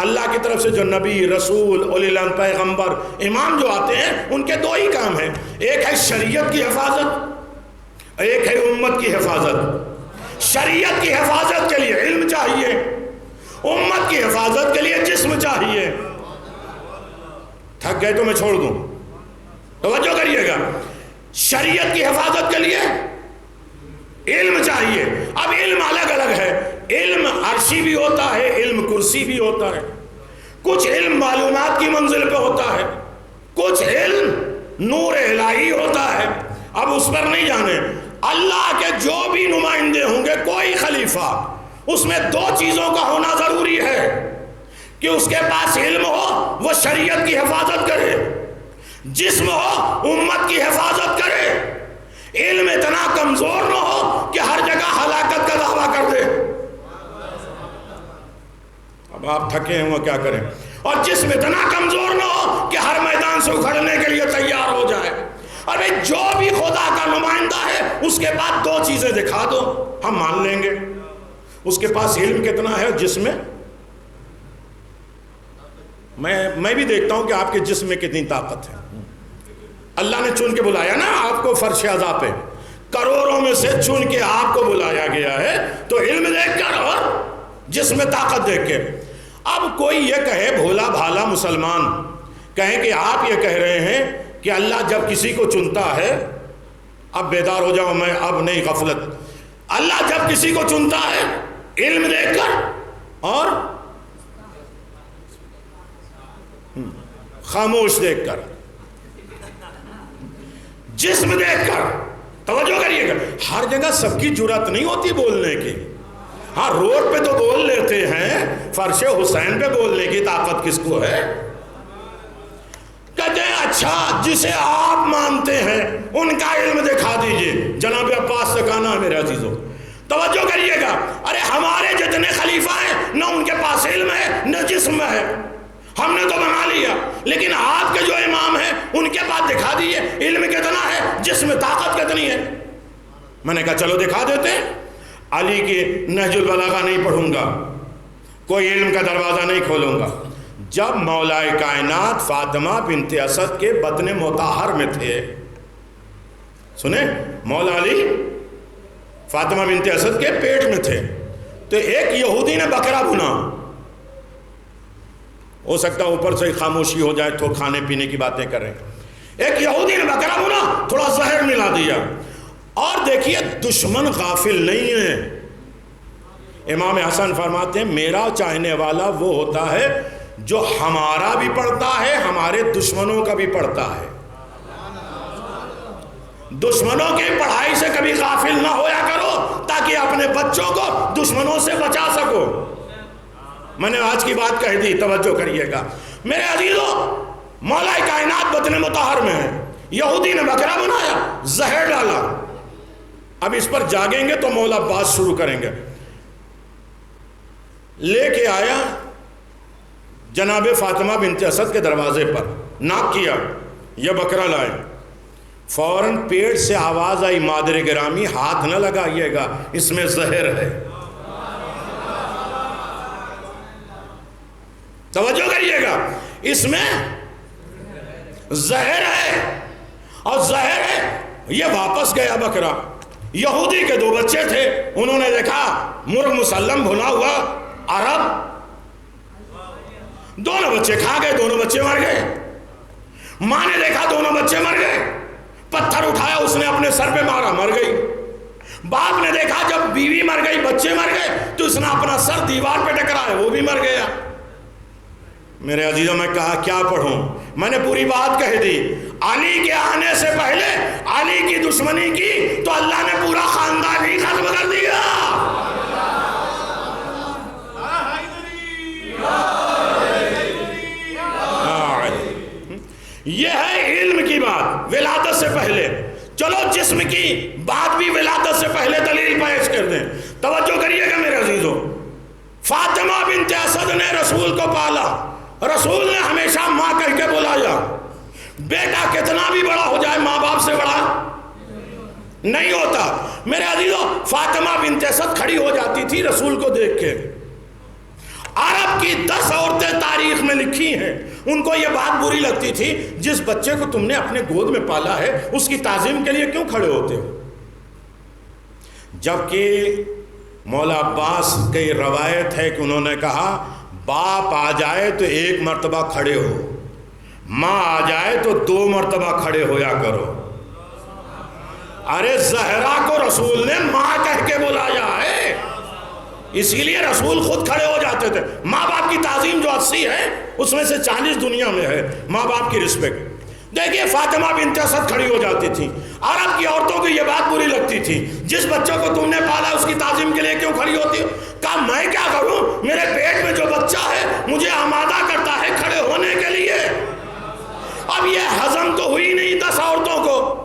اللہ کی طرف سے جو نبی، رسول، اولی العلم، پیغمبر، امام جو آتے ہیں، ان کے 2 ہی کام ہیں، ایک ہے شریعت کی حفاظت، ایک ہے امت کی حفاظت۔ شریعت کی حفاظت کے لیے علم چاہیے، امت کی حفاظت کے لیے جسم چاہیے۔ تھک گئے تو میں چھوڑ دوں، توجہ کریے گا، شریعت کی حفاظت کے لیے علم چاہیے۔ اب علم الگ الگ ہے، علم عرشی بھی ہوتا ہے، علم کرسی بھی ہوتا ہے، کچھ علم معلومات کی منزل پہ ہوتا ہے، کچھ علم نور الہی ہوتا ہے۔ اب اس پر نہیں جانے، اللہ کے جو بھی نمائندے ہوں گے، کوئی خلیفہ، اس میں 2 چیزوں کا ہونا ضروری ہے، کہ اس کے پاس علم ہو، وہ شریعت کی حفاظت کرے، جسم ہو، امت کی حفاظت کرے، علم اتنا کمزور نہ ہو کہ ہر جگہ ہلاکت کا دعویٰ کر دے۔ اب آپ تھکے ہیں، وہ کیا کریں، اور جسم اتنا کمزور نہ ہو کہ ہر میدان سے اکھڑنے کے لیے تیار ہو جائے۔ اور بھئی جو بھی خدا کا نمائندہ ہے، اس کے بعد 2 چیزیں دکھا دو، ہم مان لیں گے۔ اس کے پاس علم کتنا ہے، جسم میں بھی دیکھتا ہوں کہ آپ کے جسم میں کتنی طاقت ہے۔ اللہ نے چن کے بلایا نا آپ کو فرش عزا پہ، کروڑوں میں سے چن کے آپ کو بلایا گیا ہے، تو علم دیکھ کر اور جسم میں طاقت دیکھ کے۔ اب کوئی یہ کہے، بھولا بھالا مسلمان کہیں کہ آپ یہ کہہ رہے ہیں کہ اللہ جب کسی کو چنتا ہے، اب بیدار ہو جاؤ، میں اب نہیں غفلت، اللہ جب کسی کو چنتا ہے علم دیکھ کر اور خاموش دیکھ کر، جسم دیکھ کر، توجہ کریے گا، ہر جگہ سب کی جرات نہیں ہوتی بولنے کی۔ ہاں روڈ پہ تو بول لیتے ہیں، فرش حسین پہ بولنے کی طاقت کس کو ہے؟ کہتے ہیں اچھا جسے آپ مانتے ہیں ان کا علم دکھا دیجئے۔ جناب عباس سے کہنا ہے میرے عزیزوں، توجہ کریے گا، ارے ہمارے جتنے خلیفہ ہیں نہ ان کے پاس علم ہے نہ جسم ہے، ہم نے تو بنا لیا، لیکن آپ کے جو امام ہیں ان کے پاس دکھا دیجئے علم کتنا ہے، جسم طاقت کتنی ہے۔ میں نے کہا چلو دکھا دیتے. علی کی نہج البلاغہ نہیں پڑھوں گا, کوئی علم کا دروازہ نہیں کھولوں گا. جب مولا کائنات فاطمہ بنت اسد کے بطن مطہر میں تھے, سنیں, مولا علی فاطمہ بنت اسد کے پیٹ میں تھے, تو ایک یہودی نے بکرا بھنا. ہو سکتا ہے اوپر سے خاموشی ہو جائے تو کھانے پینے کی باتیں کریں. ایک یہودی نے بکرا بھنا, تھوڑا زہر ملا دیا. اور دیکھیے دشمن غافل نہیں ہے. امام حسن فرماتے ہیں میرا چاہنے والا وہ ہوتا ہے جو ہمارا بھی پڑھتا ہے, ہمارے دشمنوں کا بھی پڑھتا ہے. دشمنوں کی پڑھائی سے کبھی غافل نہ ہویا کرو تاکہ اپنے بچوں کو دشمنوں سے بچا سکو. میں نے آج کی بات کہہ دی, توجہ کریے گا میرے عزیزو. مولا کائنات بطن مطہر میں ہے, یہودی نے بکرا بنایا, زہر ڈالا. اب اس پر جاگیں گے تو مولا بات شروع کریں گے. لے کے آیا جناب فاطمہ بنت اسد کے دروازے پر, ناک کیا, یہ بکرا لائے. فوراً پیٹ سے آواز آئی, مادر گرامی ہاتھ نہ لگائیے گا, اس میں زہر ہے. توجہ کریے گا, اس میں زہر ہے. اور زہر ہے. یہ واپس گیا بکرا. یہودی کے 2 بچے تھے, انہوں نے دیکھا مرغ مسلم بھنا ہوا عرب, دونوں بچے کھا گئے, دونوں بچے مر گئے. ماں نے دیکھا دونوں بچے مر گئے, پتھر اٹھایا, اس نے اپنے سر پہ مارا, مر گئی. باپ نے دیکھا جب بیوی مر گئی, بچے مر گئے, تو اس نے اپنا سر دیوار پہ ٹکرایا, وہ بھی مر گیا. میرے عزیزوں, میں کہا کیا پڑھوں؟ میں نے پوری بات کہہ دی. علی کے آنے سے پہلے علی کی دشمنی کی تو اللہ نے پورا خاندان ہی ختم کر دیا. یہ ہے علم کی بات ولادت سے پہلے. چلو جسم کی بات بھی ولادت سے پہلے دلیل پیش کر دیں. توجہ کریے گا میرے عزیزوں. فاطمہ بنت اسد نے رسول کو پالا, رسول نے ہمیشہ ماں کہہ کے بلایا. بیٹا کتنا بھی بڑا ہو جائے ماں باپ سے بڑا نہیں ہوتا. میرے عزیزوں, فاطمہ بنت اسد کھڑی ہو جاتی تھی رسول کو دیکھ کے. عرب کی 10 عورتیں تاریخ میں لکھی ہیں, ان کو یہ بات بری لگتی تھی, جس بچے کو تم نے اپنے گود میں پالا ہے اس کی تعظیم کے لیے کیوں کھڑے ہوتے ہو. جبکہ مولا عباس کی روایت ہے کہ انہوں نے کہا باپ آ جائے تو 1 مرتبہ کھڑے ہو, ماں آ جائے تو 2 مرتبہ کھڑے ہویا کرو. ارے زہرا کو رسول نے ماں کہہ کے بلایا ہے, اسی لیے رسول خود کھڑے ہو جاتے تھے. ماں باپ کی تعظیم جو 80 ہے اس میں سے 40 دنیا میں ہے ماں باپ کی رسپیکٹ. دیکھیے فاطمہ بنت اسد کھڑی ہو جاتی تھی. عرب کی عورتوں کو یہ بات بری لگتی تھی, جس بچوں کو تم نے پالا اس کی تعظیم کے لیے کیوں کھڑی ہوتی ہو. کہا میں کیا کروں, میرے پیٹ میں جو بچہ ہے مجھے آمادہ کرتا ہے کھڑے ہونے کے لیے. اب یہ ہضم تو ہوئی نہیں 10 عورتوں کو.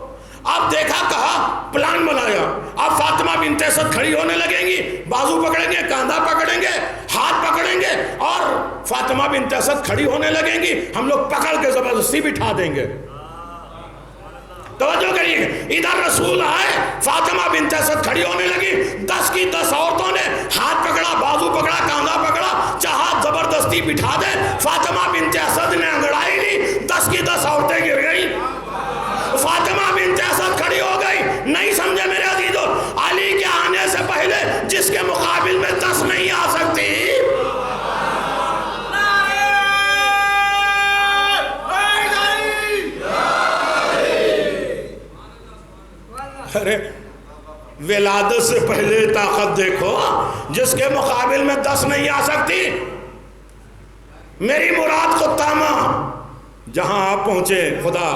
اب دیکھا, کہا, پلان بنایا. اب فاطمہ بنت اسد کھڑی ہونے لگیں گی, بازو پکڑیں گے, کاندھا پکڑیں گے, ہاتھ پکڑیں گے, اور فاطمہ بنت اسد کھڑی ہونے لگیں گی, ہم لوگ پکڑ کے زبردستی بٹھا دیں گے. توجہ کریے, ادھر رسول آئے, فاطمہ بنت اسد کھڑی ہونے لگی. 10 کی 10 عورتوں نے ہاتھ پکڑا, بازو پکڑا, کاندھا پکڑا, چاہا زبردستی بٹھا دے. فاطمہ بنت اسد نے انگڑائی لی, 10 کی 10 عورتیں گر گئی. فاطمہ بنت اسد کھڑی ہو گئی. نہیں سمجھے میرے عزیزو, علی کے آنے سے پہلے جس کے مقابل میں 10 نہیں آ سکتی. ارے ولادت سے پہلے طاقت دیکھو, جس کے مقابل میں 10 نہیں آ سکتی. میری مراد خطامہ, جہاں آپ پہنچے خدا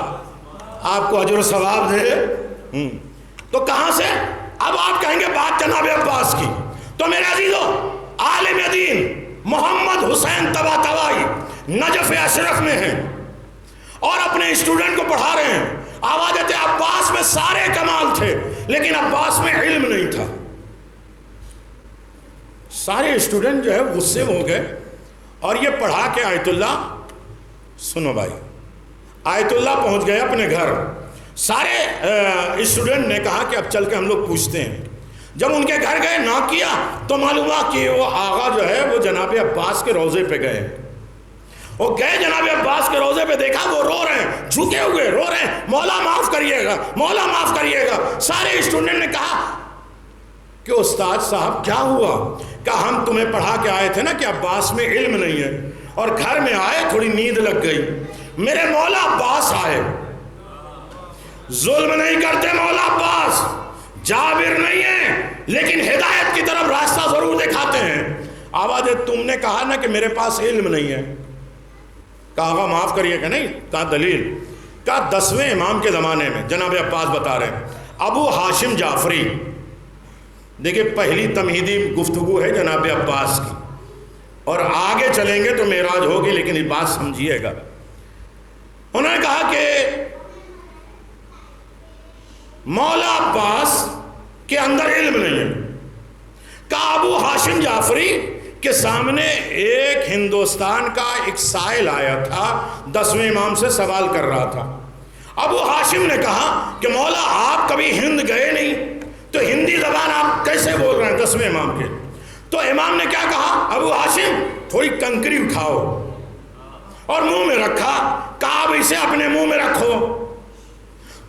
آپ کو اجر و ثواب دے. تو کہاں سے اب آپ کہیں گے بات جناب عباس کی. تو میرے عزیزو, عالم دین محمد حسین طباطبائی نجف اشرف میں ہیں اور اپنے اسٹوڈنٹ کو پڑھا رہے ہیں. آواز آتے عباس میں سارے کمال تھے, لیکن عباس میں علم نہیں تھا. سارے اسٹوڈنٹ جو ہے غصے ہو گئے اور یہ پڑھا کے آیت اللہ, سنو بھائی, آیت اللہ پہنچ گئے اپنے گھر. سارے اسٹوڈنٹ نے کہا کہ اب چل کے ہم لوگ پوچھتے ہیں. جب ان کے گھر گئے ناک کیا تو معلوم ہوا کہ وہ آغا جو ہے وہ جناب عباس کے روضے پہ گئے. وہ گئے جناب عباس کے روضے پہ، دیکھا وہ رو رہے ہیں، جھکے ہوئے رو رہے ہیں، مولا معاف کریے گا، مولا معاف کریے گا. سارے اسٹوڈنٹ نے کہا کہ استاد صاحب کیا ہوا؟ کہا ہم تمہیں پڑھا کے آئے تھے نا کہ عباس میں علم نہیں ہے، اور گھر میں آئے تھوڑی نیند لگ گئی، میرے مولا عباس آئے. ظلم نہیں کرتے مولا عباس، جابر نہیں ہے، لیکن ہدایت کی طرف راستہ ضرور دکھاتے ہیں. آواز تم نے کہا نا کہ میرے پاس علم نہیں ہے. کہا آقا معاف کریے کہ نہیں. کہا دلیل. کہا 10ویں امام کے زمانے میں جناب عباس بتا رہے ہیں ابو ہاشم جعفری. دیکھیں پہلی تمہیدی گفتگو ہے جناب عباس کی، اور آگے چلیں گے تو معراج ہوگی، لیکن یہ بات سمجھیے گا. انہوں نے کہا کہ مولا عباس کے اندر علم نہیں ہے. کہا ابو ہاشم جعفری کے سامنے ایک ہندوستان کا ایک سائل آیا تھا، 10ویں امام سے سوال کر رہا تھا. ابو ہاشم نے کہا کہ مولا آپ کبھی ہند گئے نہیں، تو ہندی زبان آپ کیسے بول رہے ہیں 10ویں امام کے؟ تو امام نے کیا کہا؟ ابو ہاشم تھوڑی کنکری اٹھاؤ اور منہ میں رکھا. کہا اب اسے اپنے منہ میں رکھو.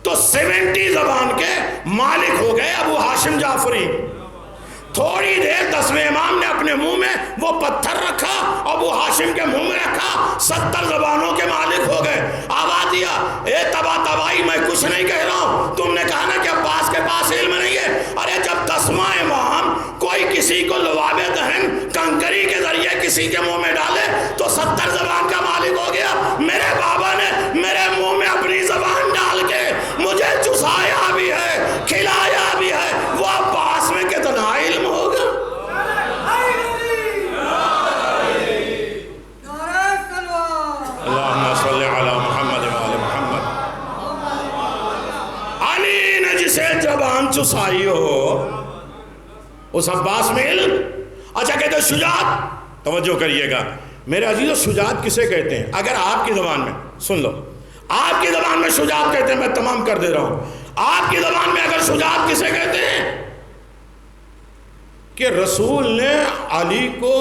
تو 70 زبان کے مالک ہو گئے ابو ہاشم جعفری. تھوڑی دیر 10ویں امام نے اپنے منہ میں وہ پتھر رکھا، ابو ہاشم کے منہ میں رکھا، 70 زبانوں کے مالک ہو گئے. آواز دیا اے تبا تبائی میں کچھ نہیں کہہ رہا ہوں، تم نے کہا نا کہ عباس کے پاس علم نہیں ہے. ارے جب 10واں امام کوئی کسی کو لواب دہن کنکری کے ذریعے کسی کے منہ میں ڈالے تو 70 زبان کا مالک ہو گیا. میرے بابا نے میرے منہ میں اپنی زبان ڈال کے مجھے چسایا بھی ہے، کھلایا بھی ہے. وہ عباس میں کتنا علم ہوگا. اللہم صلی علی محمد وآل محمد. علی نے جسے زبان چسائی ہو اس عباس میں علم. اچھا کہتے ہیں شجاعت. توجہ کریے گا میرے عزیزو، شجاعت کسے کہتے ہیں؟ اگر آپ کی زبان میں سن لو، آپ کی زبان میں شجاعت کہتے ہیں، میں تمام کر دے رہا ہوں. آپ کی زبان میں اگر شجاعت کسے کہتے ہیں؟ کہ رسول نے علی کو،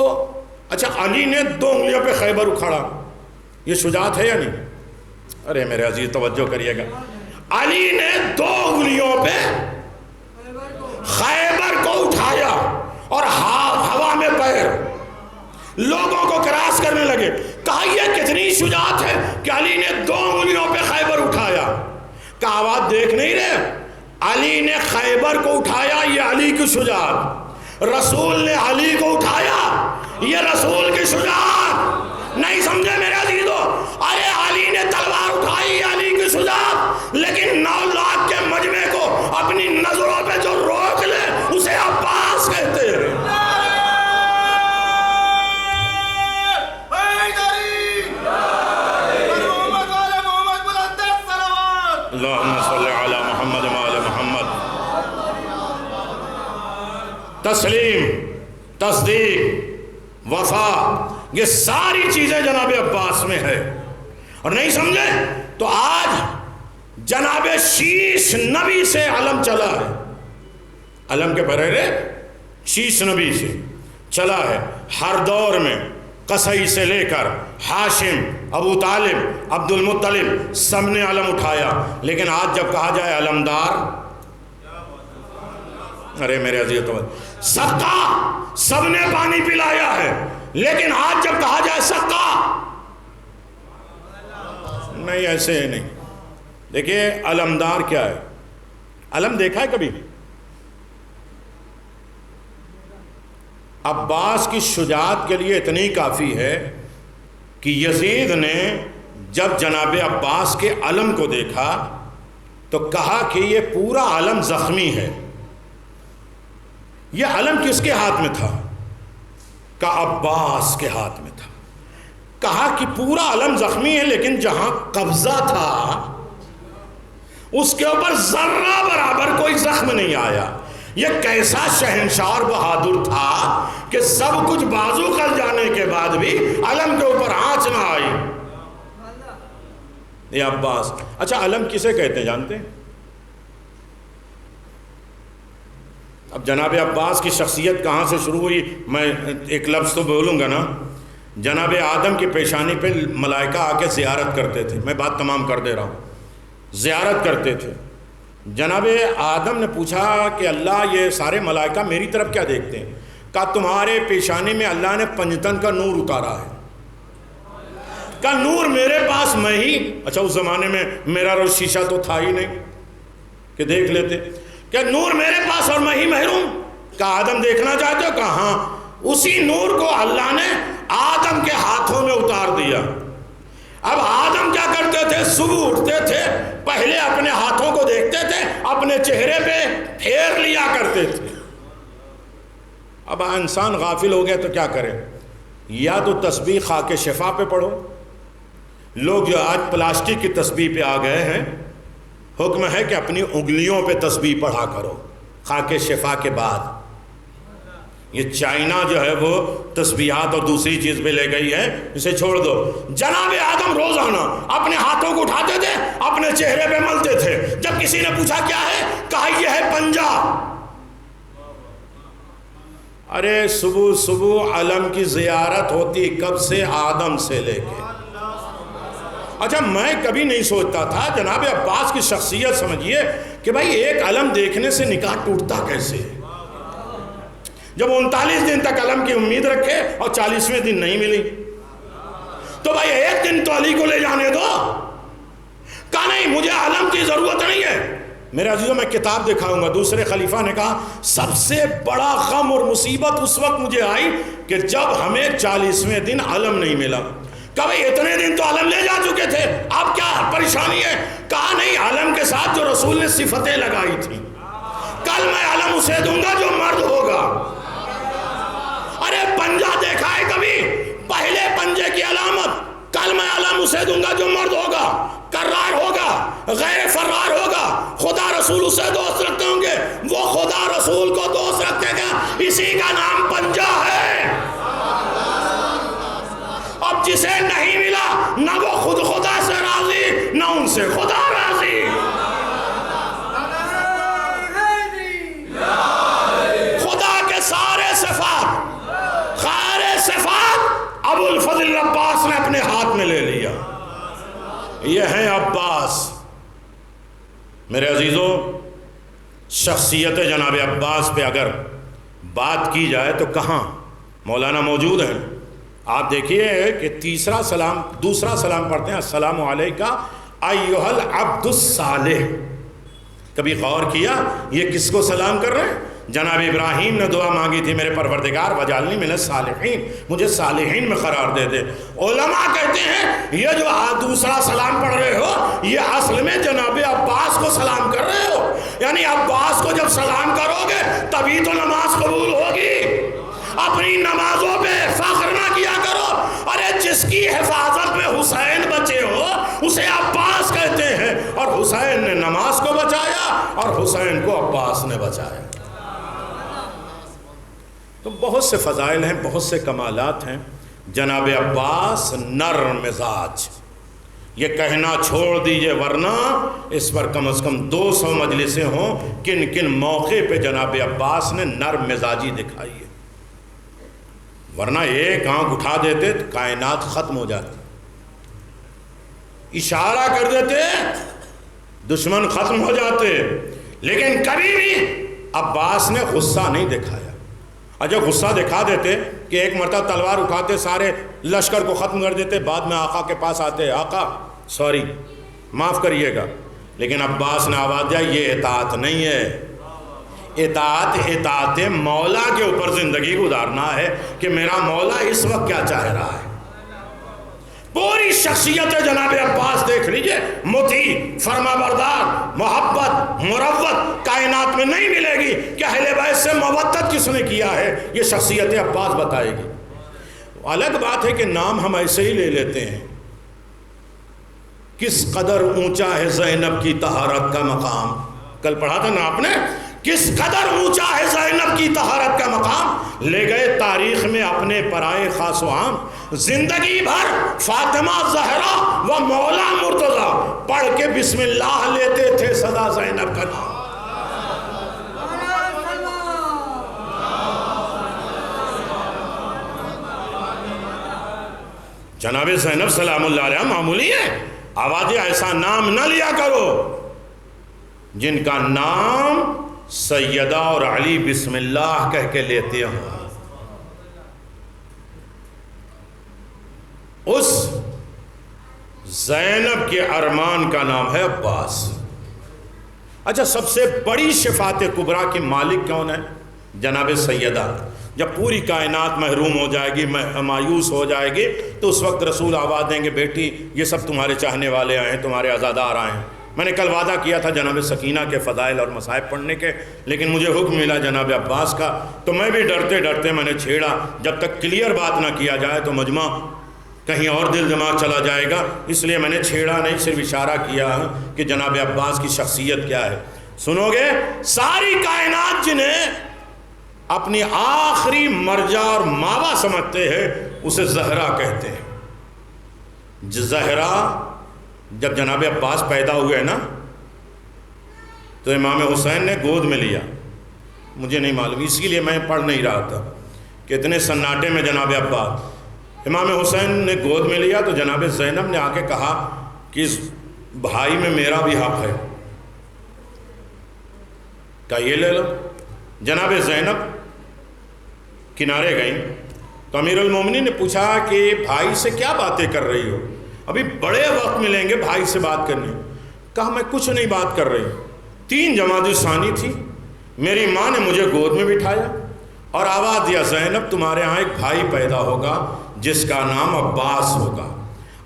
اچھا علی نے 2 انگلیوں پہ خیبر اکھاڑا، یہ شجاعت ہے یا نہیں؟ ارے میرے عزیز توجہ کریے گا، علی نے 2 انگلیوں پہ خیبر کو اٹھایا اور ہوا میں پیر، لوگوں کو کراس کرنے لگے. کہا یہ کتنی شجاعت ہے کہ علی نے 2 انگلیوں پہ خیبر اٹھایا. کہا آواز دیکھ نہیں رہے؟ علی نے خیبر کو اٹھایا، یہ علی کی شجاعت. رسول نے علی کو اٹھایا، یہ رسول کی شجاعت. نہیں سمجھے میرے عزیزو؟ ارے علی نے تلوار اٹھائی، یہ علی کی شجاعت، لیکن 9 لاکھ کے مجمع کو اپنی نظروں پہ جو روک لے اسے عباس کہتے ہیں. اللہم صلی علی محمد وآل محمد. تسلیم، تصدیق، وفا، یہ ساری چیزیں جناب عباس میں ہے. اور نہیں سمجھے تو آج جناب شیش نبی سے علم چلا ہے. علم کے پرہرے شیش نبی سے چلا ہے. ہر دور میں قصی سے لے کر ہاشم، ابو طالب، عبد المطلب سب نے علم اٹھایا. لیکن آج جب کہا جائے علمدار، ارے میرے عزیز تو سقا، سب نے پانی پلایا ہے، لیکن آج جب کہا جائے سقا نہیں، ایسے نہیں. دیکھیے علمدار کیا ہے؟ علم دیکھا ہے کبھی؟ عباس کی شجاعت کے لیے اتنی کافی ہے کہ یزید نے جب جناب عباس کے علم کو دیکھا تو کہا کہ یہ پورا علم زخمی ہے. یہ علم کس کے ہاتھ میں تھا؟ کہا عباس کے ہاتھ میں تھا. کہا کہ پورا علم زخمی ہے، لیکن جہاں قبضہ تھا اس کے اوپر ذرہ برابر کوئی زخم نہیں آیا. یہ کیسا شہنشاہ اور بہادر تھا کہ سب کچھ بازو کر جانے کے بعد بھی علم کے اوپر آنچ نہ آئی. یہ عباس. اچھا علم کسے کہتے ہیں جانتے ہیں؟ اب جناب عباس کی شخصیت کہاں سے شروع ہوئی؟ میں ایک لفظ تو بولوں گا نا. جناب آدم کی پیشانی پہ ملائکہ آ کے زیارت کرتے تھے. میں بات تمام کر دے رہا ہوں. زیارت کرتے تھے. جناب آدم نے پوچھا کہ اللہ یہ سارے ملائکہ میری طرف کیا دیکھتے ہیں؟ کہا تمہارے پیشانی میں اللہ نے پنجتن کا نور اتارا ہے. کہا نور میرے پاس میں ہی. اچھا اس زمانے میں میرا روز شیشہ تو تھا ہی نہیں کہ دیکھ لیتے. کہ نور میرے پاس اور میں ہی محروم. کہا آدم دیکھنا چاہتے ہو؟ کہا ہاں. اسی نور کو اللہ نے آدم کے ہاتھوں میں اتار دیا. اب آدم کیا کرتے تھے؟ صبح اٹھتے تھے پہلے اپنے ہاتھوں کو دیکھتے تھے, اپنے چہرے پہ پھیر لیا کرتے تھے. اب انسان غافل ہو گیا تو کیا کرے؟ یا تو تسبیح خاک شفا پہ پڑھو. لوگ جو آج پلاسٹک کی تسبیح پہ آ گئے ہیں, حکم ہے کہ اپنی انگلیوں پہ تسبیح پڑھا کرو خاک شفا کے بعد. یہ چائنا جو ہے وہ تسبیحات اور دوسری چیز پہ لے گئی ہے, اسے چھوڑ دو. جناب آدم روزانہ اپنے ہاتھوں کو اٹھاتے تھے, اپنے چہرے پہ ملتے تھے. جب کسی نے پوچھا کیا ہے, کہا یہ ہے پنجہ. ارے صبح صبح علم کی زیارت ہوتی کب سے؟ آدم سے لے کے. اچھا میں کبھی نہیں سوچتا تھا جناب عباس کی شخصیت سمجھیے کہ بھائی ایک علم دیکھنے سے نکاح ٹوٹتا کیسے؟ جب 39 دن تک علم کی امید رکھے اور 40ویں دن نہیں ملی تو بھائی ایک دن تو علی کو لے جانے دو. کہا نہیں مجھے علم کی ضرورت نہیں ہے. میرے عزیزوں میں کتاب دکھاؤں گا. دوسرے خلیفہ نے کہا سب سے بڑا غم اور مصیبت اس وقت مجھے آئی کہ جب ہمیں 40ویں دن علم نہیں ملا. کہا بھائی اتنے دن تو علم لے جا چکے تھے, اب کیا پریشانی ہے؟ کہا نہیں علم کے ساتھ جو رسول نے صفتیں لگائی تھی, کل میں علم اسے دوں گا جو مرد ہوگا. ارے پنجہ دیکھا ہے کبھی؟ پہلے پنجے کی علامت, کل میں علم اسے دوں گا جو مرد ہوگا, کرار ہوگا, غیر فرار ہوگا, خدا رسول اسے دوست رکھتے ہوں گے, وہ خدا رسول کو دوست رکھتے گا. اسی کا نام پنجہ ہے. اب جسے نہیں ملا نہ وہ خود خدا سے راضی نہ ان سے خدا راضی. خدا کے سارے صفات, خیر صفات ابو الفضل عباس نے اپنے ہاتھ میں لے لیا. یہ ہیں عباس. میرے عزیزوں شخصیت جناب عباس پہ اگر بات کی جائے تو کہاں مولانا موجود ہیں. آپ دیکھیے کہ دوسرا سلام پڑھتے ہیں, السلام علیکہ ایھا العبد الصالح. کبھی غور کیا یہ کس کو سلام کر رہے ہیں؟ جناب ابراہیم نے دعا مانگی تھی, میرے پروردگار وجعلنی من الصالحین, مجھے صالحین میں قرار دے دے. علماء کہتے ہیں یہ جو دوسرا سلام پڑھ رہے ہو یہ اصل میں جناب عباس کو سلام کر رہے ہو. یعنی عباس کو جب سلام کرو گے تبھی تو نماز قبول ہوگی. اپنی نمازوں پہ فخر نہ کیا کرو. ارے جس کی حفاظت میں حسین بچے ہو اسے عباس کہتے ہیں, اور حسین نے نماز کو بچایا اور حسین کو عباس نے بچایا. تو بہت سے فضائل ہیں, بہت سے کمالات ہیں. جناب عباس نرم مزاج, یہ کہنا چھوڑ دیجئے ورنہ اس پر کم از کم 200 مجلسیں ہوں کن کن موقع پہ جناب عباس نے نرم مزاجی دکھائی ہے. ورنہ ایک آنکھ اٹھا دیتے تو کائنات ختم ہو جاتی, اشارہ کر دیتے دشمن ختم ہو جاتے. لیکن کبھی بھی عباس نے غصہ نہیں دکھایا. اور جب غصہ دکھا دیتے کہ ایک مرتبہ تلوار اٹھاتے سارے لشکر کو ختم کر دیتے, بعد میں آقا کے پاس آتے, آقا سوری معاف کریے گا. لیکن عباس نے آواز دیا یہ اطاعت نہیں ہے. اطاعت مولا کے اوپر زندگی گزارنا ہے کہ میرا مولا اس وقت کیا چاہ رہا ہے. پوری شخصیت جناب عباس دیکھ لیجئے, مطیع, فرما بردار, محبت, مروت کائنات میں نہیں ملے گی کہ اہل بیت سے مودت کس نے کیا ہے. یہ شخصیت عباس بتائے گی. الگ بات ہے کہ نام ہم ایسے ہی لے لیتے ہیں. کس قدر اونچا ہے زینب کی طہارت کا مقام, کل پڑھا تھا نا آپ نے, کس قدر اونچا ہے زینب کی طہارت کا مقام. لے گئے تاریخ میں اپنے پرائے خاص و عام, زندگی بھر فاطمہ زہرا و مولا مرتضی پڑھ کے بسم اللہ لیتے تھے سدا زینب کا نام. جناب زینب سلام اللہ علیہ معمولی ہے، آوازیں ایسا نام نہ لیا کرو جن کا نام سیدہ اور علی بسم اللہ کہہ کے لیتے ہوں۔ اس زینب کے ارمان کا نام ہے عباس۔ اچھا، سب سے بڑی شفاعت کبریٰ کی مالک کون ہے؟ جناب سیدہ۔ جب پوری کائنات محروم ہو جائے گی، مایوس ہو جائے گی، تو اس وقت رسول آواز دیں گے، بیٹی یہ سب تمہارے چاہنے والے آئے ہیں، تمہارے عزادار آئے ہیں۔ میں نے کل وعدہ کیا تھا جناب سکینہ کے فضائل اور مصائب پڑھنے کے، لیکن مجھے حکم ملا جناب عباس کا، تو میں بھی ڈرتے ڈرتے میں نے چھیڑا۔ جب تک کلیئر بات نہ کیا جائے تو مجمع کہیں اور دل دماغ چلا جائے گا، اس لیے میں نے چھیڑا نہیں، صرف اشارہ کیا کہ جناب عباس کی شخصیت کیا ہے۔ سنو گے، ساری کائنات جنہیں اپنی آخری مرجع اور ماوا سمجھتے ہیں اسے زہرا کہتے ہیں۔ زہرا جب جناب عباس پیدا ہوئے نا تو امام حسین نے گود میں لیا، مجھے نہیں معلوم، اسی لیے میں پڑھ نہیں رہا تھا کہ اتنے سناٹے میں جناب عباس امام حسین نے گود میں لیا، تو جناب زینب نے آ کے کہا کہ اس بھائی میں میرا بھی حق ہے، کہا یہ لے لو۔ جناب زینب کنارے گئیں تو امیر المومنین نے پوچھا کہ بھائی سے کیا باتیں کر رہی ہو؟ ابھی بڑے وقت ملیں گے بھائی سے بات کرنے۔ کہا میں کچھ نہیں بات کر رہی، 3 جمادی الثانی تھی، میری ماں نے مجھے گود میں بٹھایا اور آواز دیا، زینب تمہارے ہاں ایک بھائی پیدا ہوگا جس کا نام عباس ہوگا۔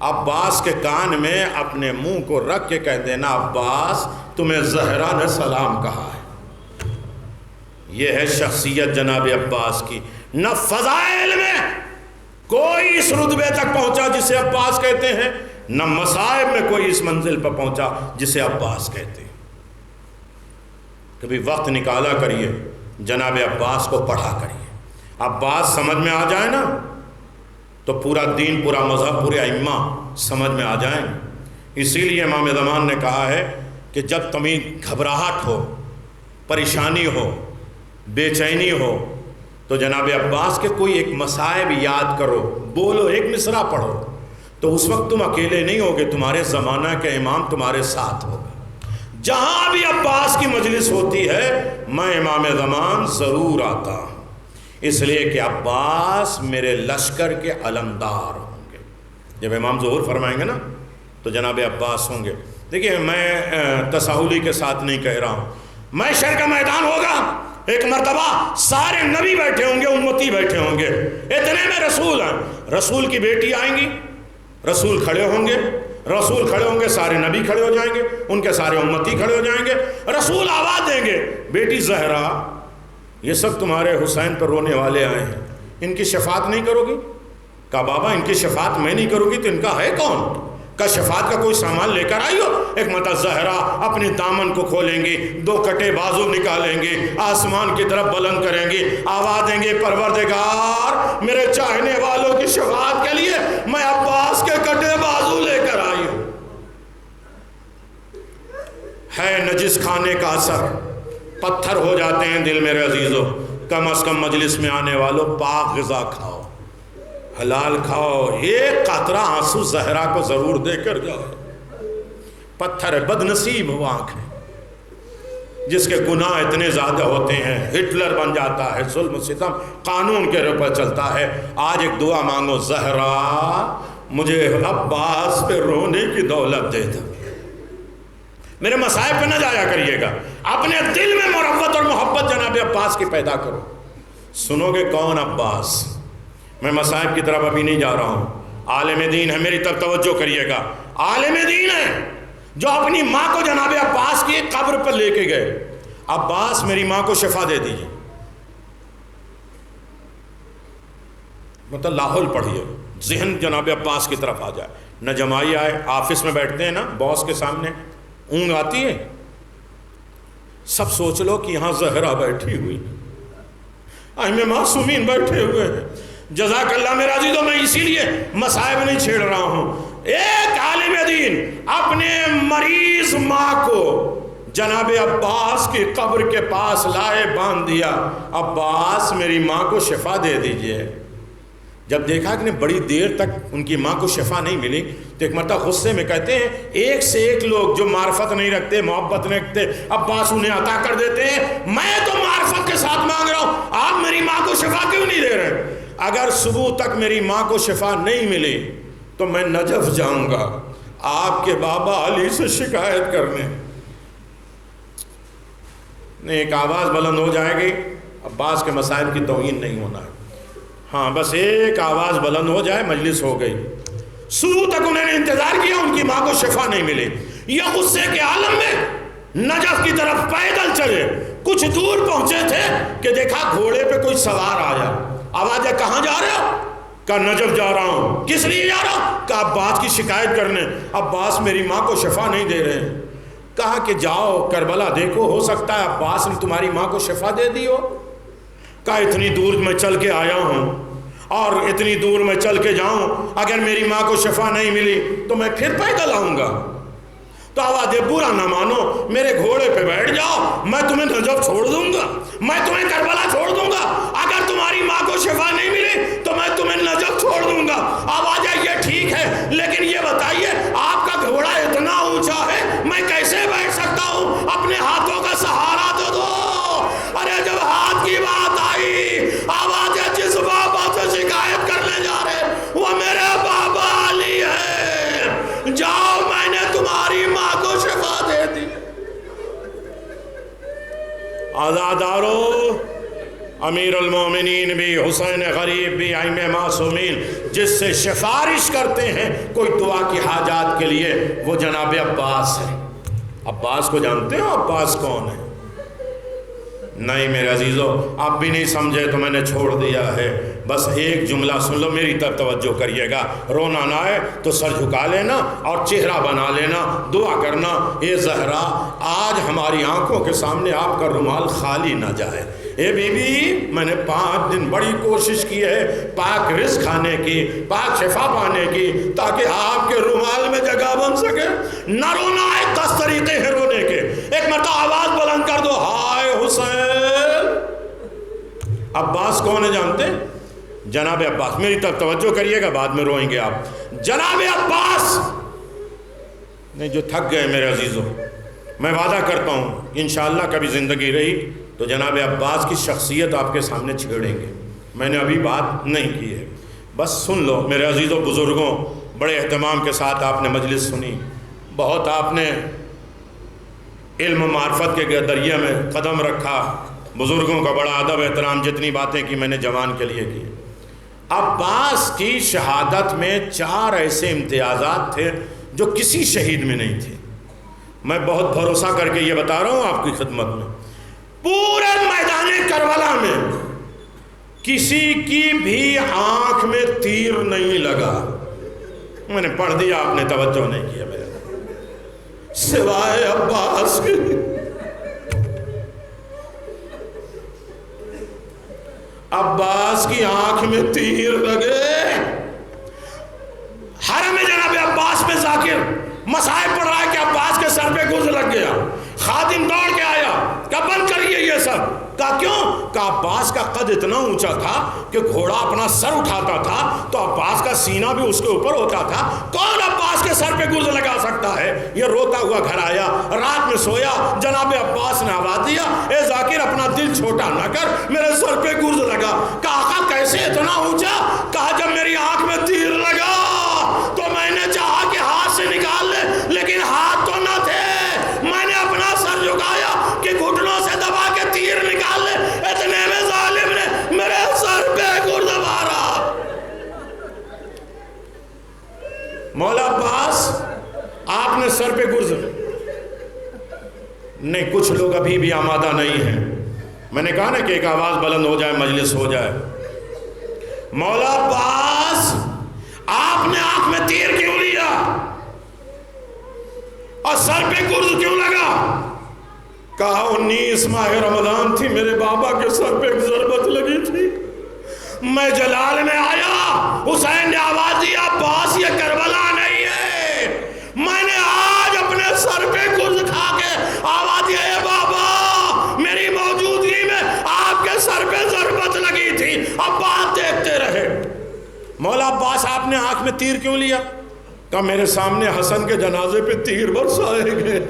عباس کے کان میں اپنے منہ کو رکھ کے کہہ دینا، عباس تمہیں زہرا نے سلام کہا ہے۔ یہ ہے شخصیت جناب عباس کی۔ نہ فضائل میں کوئی اس رتبے تک پہنچا جسے عباس کہتے ہیں، نہ مصائب میں کوئی اس منزل پر پہنچا جسے عباس کہتے ہیں۔ کبھی وقت نکالا کریے، جناب عباس کو پڑھا کریے، عباس سمجھ میں آ جائے نا تو پورا دین، پورا مذہب، پورے ائمہ سمجھ میں آ جائیں۔ اسی لیے امام زمان نے کہا ہے کہ جب تمہیں گھبراہٹ ہو، پریشانی ہو، بے چینی ہو، تو جناب عباس کے کوئی ایک مصائب یاد کرو، بولو، ایک مصرع پڑھو، تو اس وقت تم اکیلے نہیں ہوگے، تمہارے زمانہ کے امام تمہارے ساتھ ہوگا۔ جہاں بھی عباس کی مجلس ہوتی ہے میں امام زمان ضرور آتا ہوں، اس لیے کہ عباس میرے لشکر کے علمدار ہوں گے۔ جب امام ظہور فرمائیں گے نا تو جناب عباس ہوں گے۔ دیکھیے، میں تساہلی کے ساتھ نہیں کہہ رہا ہوں، محشر کا میدان ہوگا، ایک مرتبہ سارے نبی بیٹھے ہوں گے، امتی بیٹھے ہوں گے، اتنے میں رسول ہیں، رسول کی بیٹی آئیں گی، رسول کھڑے ہوں گے، رسول کھڑے ہوں گے، سارے نبی کھڑے ہو جائیں گے، ان کے سارے امتی کھڑے ہو جائیں گے، رسول آواز دیں گے، بیٹی زہرا یہ سب تمہارے حسین پر رونے والے آئے ہیں، ان کی شفاعت نہیں کرو گی؟ کہا بابا ان کی شفاعت میں نہیں کروں گی تو ان کا ہے کون؟ کا شفاعت کا کوئی سامان لے کر آئی ہو؟ ایک متا زہرا اپنے دامن کو کھولیں گی، 2 کٹے بازو نکالیں گی، آسمان کی طرف بلند کریں گی، آواز دیں گے، پروردگار میرے چاہنے والوں کی شفاعت کے لیے میں عباس کے کٹے بازو لے کر آئی ہوں۔ ہے نجس کھانے کا اثر، پتھر ہو جاتے ہیں دل میرے عزیزوں، کم از کم مجلس میں آنے والوں پاک غذا کھاؤ، حلال کھاؤ، ایک قطرہ آنسو زہرا کو ضرور دے کر جاؤ۔ پتھر ہے، بد نصیب وہ آنکھ ہے جس کے گناہ اتنے زیادہ ہوتے ہیں، ہٹلر بن جاتا ہے، ظلم و ستم قانون کے اوپر چلتا ہے۔ آج ایک دعا مانگو، زہرا مجھے عباس پہ رونے کی دولت دے دو۔ میرے مصائب پہ نہ جایا کریے گا، اپنے دل میں مروت اور محبت جناب عباس کی پیدا کرو۔ سنو گے کون عباس؟ میں مصائب کی طرف ابھی نہیں جا رہا ہوں، عالم دین ہے، میری طرف توجہ کریے گا۔ عالم دین ہے جو اپنی ماں کو جناب عباس کی قبر پر لے کے گئے، عباس میری ماں کو شفا دے دیجیے، مطلب لاہور پڑھیے، ذہن جناب عباس کی طرف آ جائے۔ نہ جمائی آئے، آفس میں بیٹھتے ہیں نا باس کے سامنے، اونگ آتی ہے، سب سوچ لو کہ یہاں زہرا بیٹھی ہوئی، ائمہ معصومین بیٹھے ہوئے ہیں۔ جزاک اللہ میرا عزیزو، میں اسی لیے مصائب نہیں چھیڑ رہا ہوں۔ ایک عالم دین اپنے مریض ماں کو جناب عباس کی قبر کے پاس لائے، باندھ دیا، عباس میری ماں کو شفا دے دیجئے۔ جب دیکھا کہ بڑی دیر تک ان کی ماں کو شفا نہیں ملی تو ایک مرتبہ غصے میں کہتے ہیں ایک سے ایک لوگ جو معرفت نہیں رکھتے، محبت نہیں رکھتے، عباس انہیں عطا کر دیتے ہیں، میں تو معرفت کے ساتھ مانگ رہا ہوں، آپ میری ماں کو شفا کیوں نہیں دے رہے؟ اگر صبح تک میری ماں کو شفا نہیں ملی تو میں نجف جاؤں گا آپ کے بابا علی سے شکایت کرنے۔ ایک آواز بلند ہو جائے گی، عباس کے مسائل کی توہین نہیں ہونا ہے، ہاں بس ایک آواز بلند ہو جائے مجلس ہو گئی۔ صبح تک انہوں نے انتظار کیا، ان کی ماں کو شفا نہیں ملی، یہ غصے کے عالم میں نجف کی طرف پیدل چلے، کچھ دور پہنچے تھے کہ دیکھا گھوڑے پہ کوئی سوار آیا، آواز ہے کہاں جا رہے ہو؟ کہا نجف جا رہا ہوں۔ کس لیے جا رہا ہوں؟ کہا عباس کی شکایت کرنے، عباس میری ماں کو شفا نہیں دے رہے۔ کہا کہ جاؤ کربلا دیکھو، ہو سکتا ہے عباس نے تمہاری ماں کو شفا دے دی ہو۔ کہا اتنی دور میں چل کے آیا ہوں اور اتنی دور میں چل کے جاؤں، اگر میری ماں کو شفا نہیں ملی تو میں پھر پیدل آؤں گا۔ تو آواز دے برا نہ مانو، میرے گھوڑے پہ بیٹھ جاؤ، میں تمہیں نجف چھوڑ دوں گا، میں تمہیں کربلا چھوڑ دوں گا، اگر تمہاری ماں کو شفا نہیں ملی تو میں تمہیں نجف چھوڑ دوں گا۔ آواز ہے یہ ٹھیک ہے، لیکن یہ بتائیے آپ کا گھوڑا اتنا اونچا ہے میں کیسے بیٹھ سکتا ہوں؟ اپنے ہاتھوں کا سہارا تو دو۔ ارے جب ہاتھ کی بات آئی، آواز ہے جس بابا سے شکایت کرنے جا رہے وہ میرے بابا علی ہے، جاؤ میں نے تمہاری ماں کو شفا دے دی۔ آزادارو، امیر المومنین بھی، حسین غریب بھی، ائمہ معصومین جس سے سفارش کرتے ہیں کوئی دعا کی حاجات کے لیے، وہ جناب عباس ہے۔ عباس کو جانتے ہو؟ عباس کون ہے؟ نہیں میرے عزیزو، آپ بھی نہیں سمجھے تو میں نے چھوڑ دیا ہے، بس ایک جملہ سن لو، میری طرف توجہ کریے گا، رونا نہ آئے تو سر جھکا لینا اور چہرہ بنا لینا، دعا کرنا اے زہرا آج ہماری آنکھوں کے سامنے آپ کا رومال خالی نہ جائے۔ اے بی بی، میں نے 5 دن بڑی کوشش کی ہے پاک رزق کھانے کی، پاک شفا پانے کی، تاکہ آپ کے رومال میں جگہ بن سکے۔ نہ رونا ہے، 10 طریقے ہیں رونے کے۔ ایک مرتبہ آواز بلند کر دو، ہائے حسین۔ عباس کون ہے جانتے؟ جناب عباس، میری طرف توجہ کریے گا، بعد میں روئیں گے آپ۔ جناب عباس نہیں، جو تھک گئے میرے عزیزوں، میں وعدہ کرتا ہوں انشاءاللہ کبھی زندگی رہی تو جناب عباس کی شخصیت آپ کے سامنے چھیڑیں گے، میں نے ابھی بات نہیں کی ہے، بس سن لو میرے عزیزوں بزرگوں، بڑے اہتمام کے ساتھ آپ نے مجلس سنی، بہت آپ نے علم و معرفت کے دریا میں قدم رکھا، بزرگوں کا بڑا ادب احترام، جتنی باتیں کی میں نے جوان کے لیے کی۔ عباس کی شہادت میں 4 ایسے امتیازات تھے جو کسی شہید میں نہیں تھے۔ میں بہت بھروسہ کر کے یہ بتا رہا ہوں آپ کی خدمت میں، پورے میدان کربلا میں کسی کی بھی آنکھ میں تیر نہیں لگا۔ میں نے پڑھ دیا، آپ نے توجہ نہیں کیا میرے، سوائے عباس کے۔ عباس کی آنکھ میں تیر لگے، حرم میں جناب عباس میں ذاکر مسائب پڑھ رہا ہے کہ عباس کے سر پہ گرز لگ گیا، خادم دوڑ کے آیا، کہا بند کریے یہ سب، کہا کیوں؟ کہا عباس کا قد اتنا اونچا تھا کہ گھوڑا اپنا سر اٹھاتا تھا تو عباس کا سینہ بھی اس کے اوپر ہوتا تھا، کون عباس کے سر پہ گرز لگا سکتا ہے؟ یہ روتا ہوا گھر آیا، رات میں سویا، جناب عباس نے آواز دیا، اے ذاکر اپنا دل چھوٹا نہ کر، میرے سر پہ گرز لگا۔ کہا آقا کیسے اتنا اونچا؟ کہا جب میری آنکھ میں تیر لگا تو میں نے چاہا کہ ہاتھ سے نکال لے، لیکن ہاتھ تو نہ تھے، میں نے اپنا سر جھکایا کہ گھٹنوں سے دبا کے تیر نکال لے، اتنے میں ظالم نے میرے سر پہ گرز مارا۔ مولا عباس آپ نے سر پہ گرز نہیں، کچھ لوگ ابھی بھی آمادہ نہیں ہیں، میں نے کہا نا کہ ایک آواز بلند ہو جائے مجلس ہو جائے۔ مولا عباس آپ نے آنکھ میں تیر کیوں لیا اور سر پہ گرز کیوں لگا؟ کہا 19 ماہ رمضان تھی، میرے بابا کے سر پہ ایک ضربت لگی تھی، میں جلال میں آیا، حسین نے آواز دی عباس یہ کربلا نہیں ہے، میں نے آج اپنے سر پہ گرز کھا کے آواز دی اے بابا میری موجودگی میں آپ کے سر پہ ضربت لگی تھی۔ عباس دیکھتے رہے، میں تیر کیوں لیا؟ کہا میرے سامنے حسن کے جنازے پہ تیر برسائے گئے۔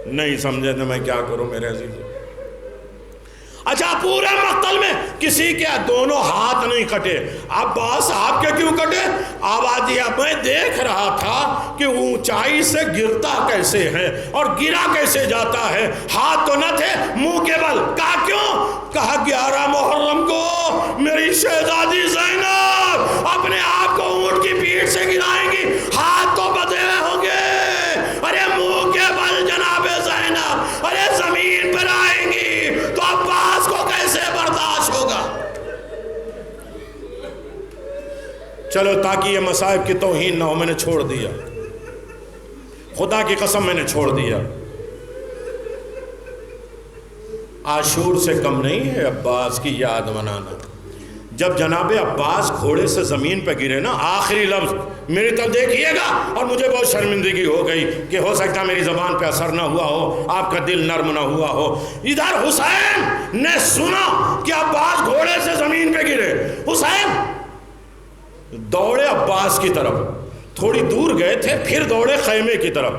نہیں سمجھے تو میں کیا کروں میرے عزیز۔ اچھا پورے مقتل میں کسی کے دونوں ہاتھ نہیں کٹے، عباس آپ کے کیوں کٹے؟ آوازی میں دیکھ رہا تھا کہ اونچائی سے گرتا کیسے ہے اور گرا کیسے جاتا ہے، ہاتھ تو نہ تھے منہ کے بل۔ کہا کیوں؟ کہا 11 محرم کو میری شہزادی زینب اپنے آپ کو اونٹ کی پیٹھ سے گرائیں گی، ہاتھ تو بدے ہوں گے۔ ارے منہ کے بل جناب زینب، ارے زمین پر آئیں گی تو عباس کو کیسے برداشت ہوگا؟ چلو تاکہ یہ مصائب کی توہین نہ ہو میں نے چھوڑ دیا، خدا کی قسم میں نے چھوڑ دیا۔ عاشور سے کم نہیں ہے عباس کی یاد منانا۔ جب جناب عباس گھوڑے سے زمین پہ گرے نا، آخری لفظ میری طرف دیکھیے گا، اور مجھے بہت شرمندگی ہو گئی کہ ہو سکتا میری زبان پہ اثر نہ ہوا ہو، آپ کا دل نرم نہ ہوا ہو۔ ادھر حسین نے سنا کہ عباس گھوڑے سے زمین پہ گرے، حسین دوڑے عباس کی طرف، تھوڑی دور گئے تھے پھر دوڑے خیمے کی طرف۔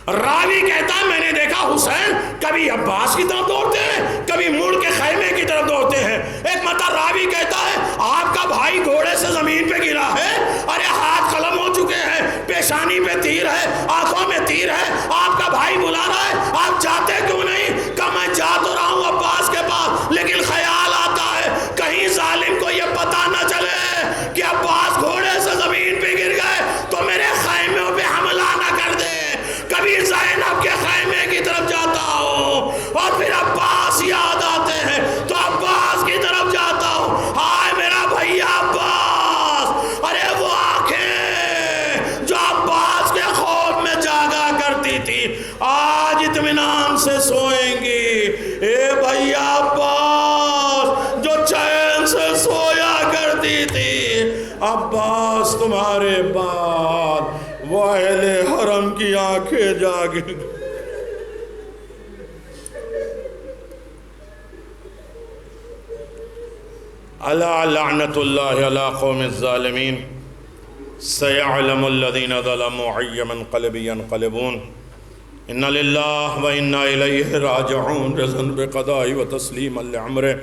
راوی کہتا ہے میں نے دیکھا حسین کبھی عباس کی طرف دوڑتے ہیں، کبھی مڑ کے خیمے کی طرف دوڑتے ہیں۔ ایک مرتبہ راوی کہتا ہے آپ کا بھائی گھوڑے سے زمین پہ گرا ہے، ارے ہاتھ قلم ہو چکے ہیں، پیشانی پہ تیر ہے، آنکھوں میں تیر ہے، آپ کا بھائی بلا رہا ہے، آپ جاتے کیوں نہیں؟ کہ میں جا تو رہا ہوں عباس کے پاس، لیکن خیال آتا ہے کہیں ظالم کو یہ پتہ نہ چلے کہ عباس گھوڑے سے زمین پہ گر گئے تو میرے خیموں پہ حملہ نہ کر دے۔ کبھی زینب کے خیمے کی طرف جاتا ہوں اور پھر عباس یاد آتے ہیں تو عباس کی طرف جاتا ہوں، ہائے میرا بھیا عباس۔ ارے وہ آنکھیں جو عباس کے خوف میں جاگا کرتی تھی آج اطمینان سے سوئیں گی۔ اے بھیا عباس جو چین سے سویا کرتی تھی، عباس تمہارے بعد وہ اہل حرم کی آنکھیں جاگیں۔ الا لعنت اللہ علی قوم الظالمین سیعلم الذین ظلموا ای منقلب ینقلبون ان للہ و انا الیہ راجعون رضن بقضاء و تسلیم لعمرہ۔